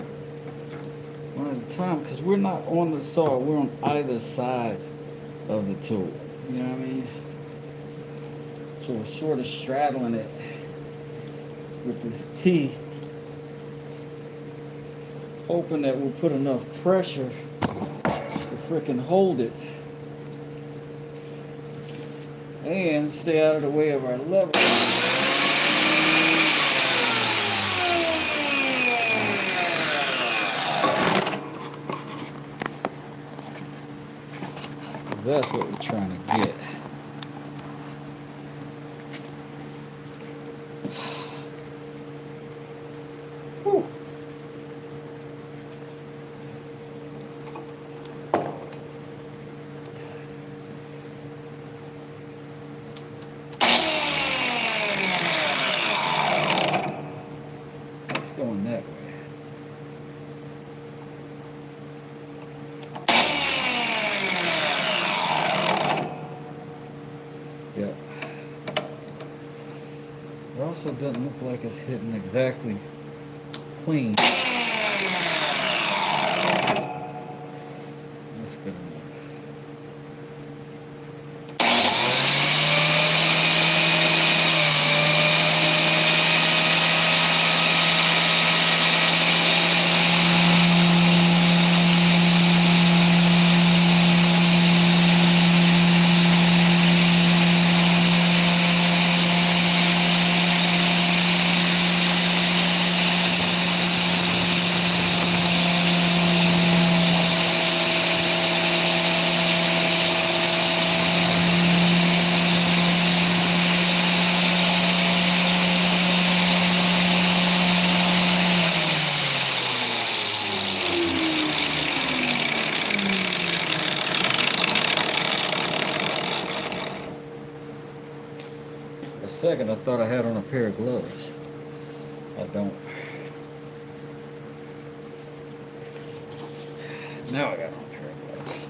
one at a time because we're not on the saw, we're on either side of the tool. You know what I mean? So we're sort of straddling it with this T, hoping that we'll put enough pressure to frickin' hold it and stay out of the way of our lever. That's what we're trying to get. Whew. It's going that way. Yep. It also doesn't look like it's hitting exactly clean. That's good enough. For a second, I thought I had on a pair of gloves. I don't. Now I got on a pair of gloves.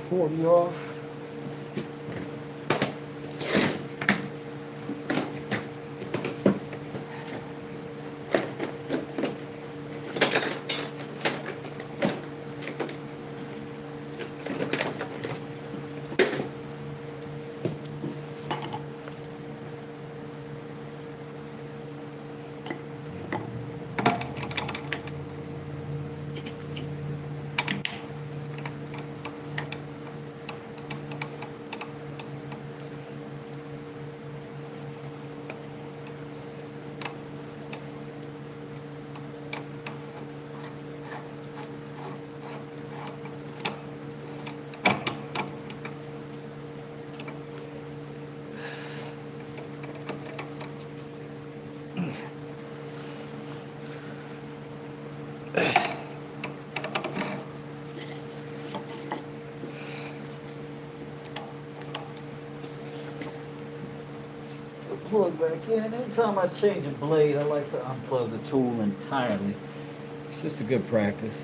40 off. Plug back in. Anytime I change a blade, I like to unplug the tool entirely. It's just a good practice.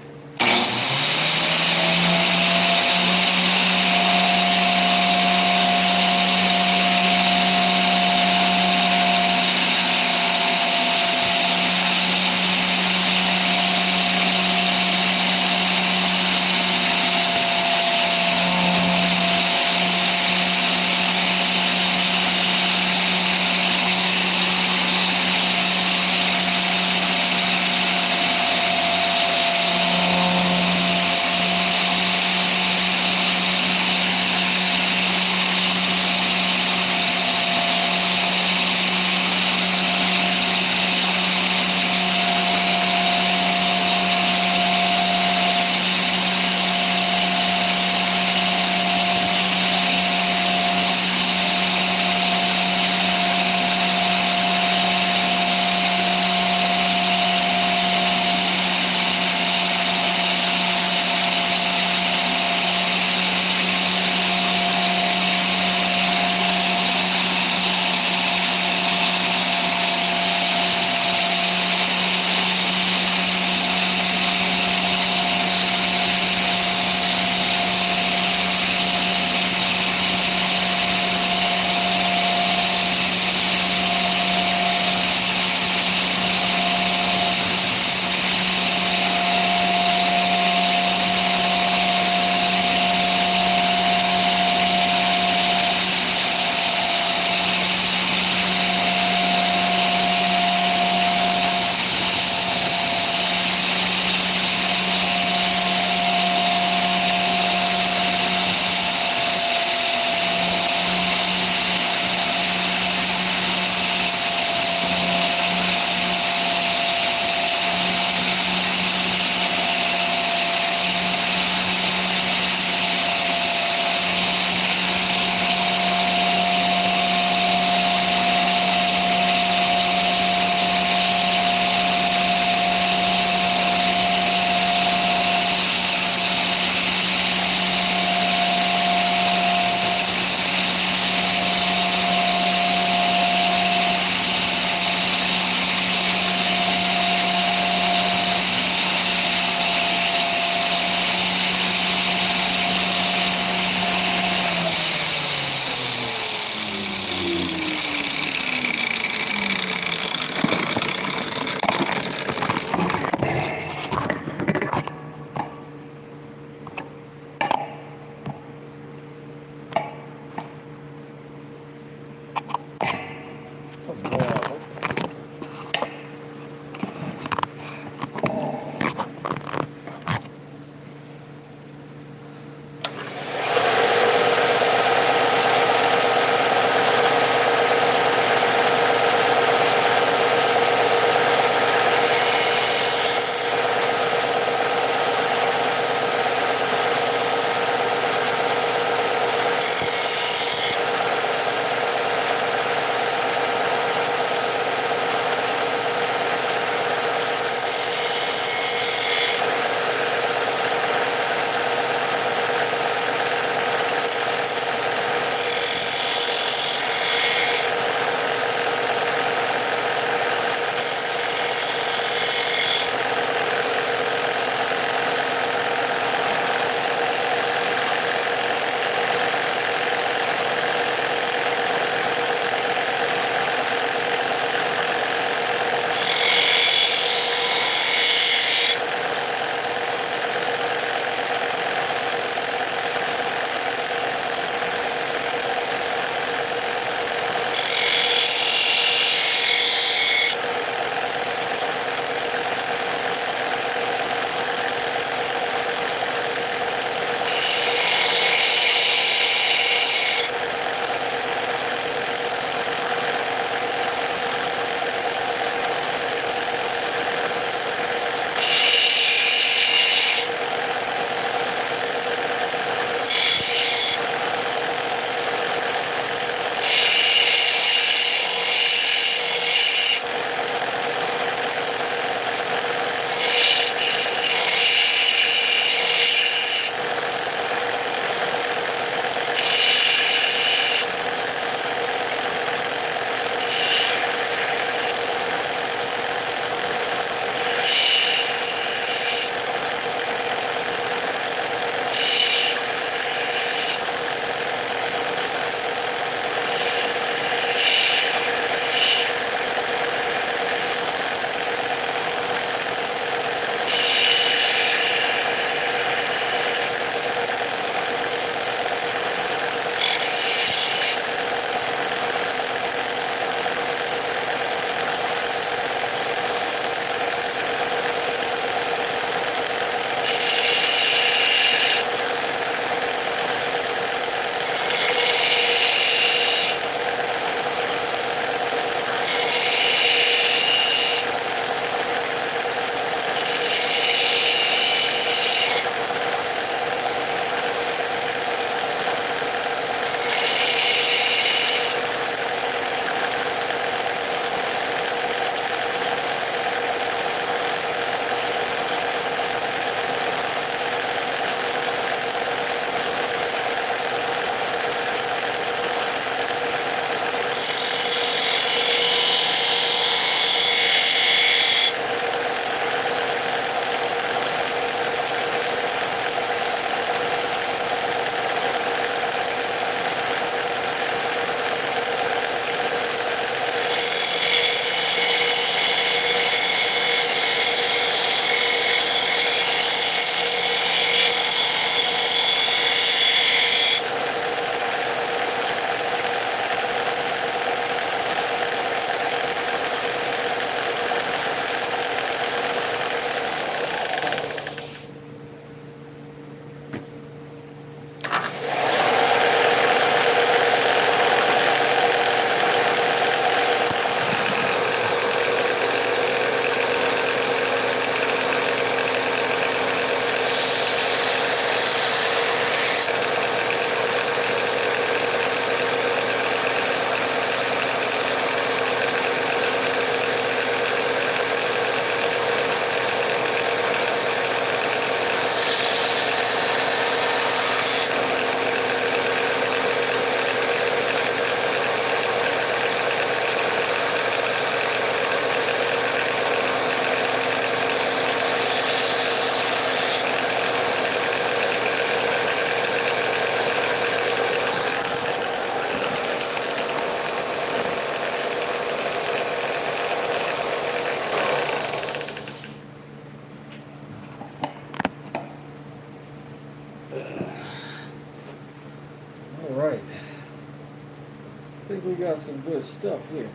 some good stuff here.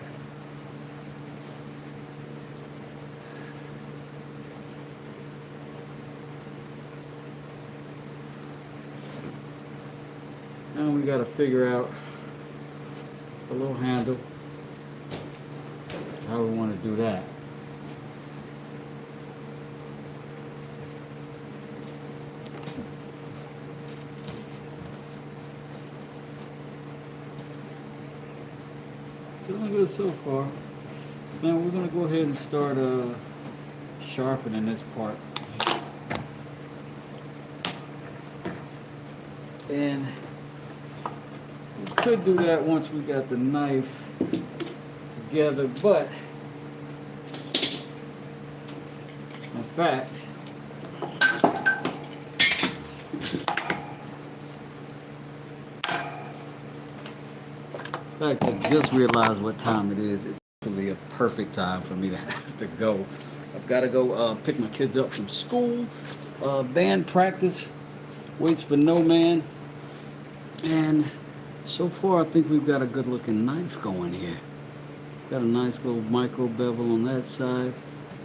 Now we got to figure out a little handle, how we want to do that. Feeling good so far. Now we're going to go ahead and start sharpening this part. And we could do that once we got the knife together, but in fact, I just realized what time it is. It's actually a perfect time for me to have to go. I've got to go pick my kids up from school. Band practice waits for no man. And so far, I think we've got a good looking knife going here. Got a nice little micro bevel on that side.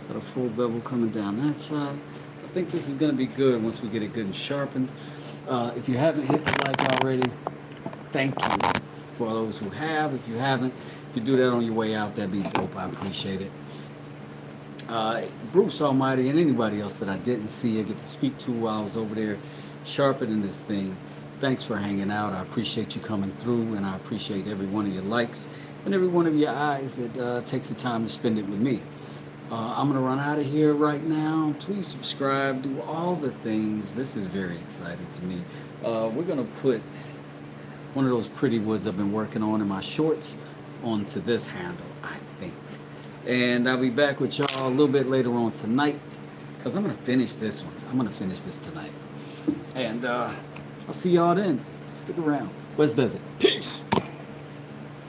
Got a full bevel coming down that side. I think this is going to be good once we get it good and sharpened. If you haven't hit the like already, thank you. For those who have, if you haven't, if you do that on your way out, that'd be dope. I appreciate it. Bruce Almighty and anybody else that I didn't see or get to speak to while I was over there sharpening this thing, thanks for hanging out. I appreciate you coming through, and I appreciate every one of your likes and every one of your eyes that takes the time to spend it with me. I'm going to run out of here right now. Please subscribe, do all the things. This is very exciting to me. We're going to put one of those pretty woods I've been working on in my shorts onto this handle, I think. And I'll be back with y'all a little bit later on tonight, because I'm going to finish this one. I'm going to finish this tonight. And I'll see y'all then. Stick around. West does it. Peace.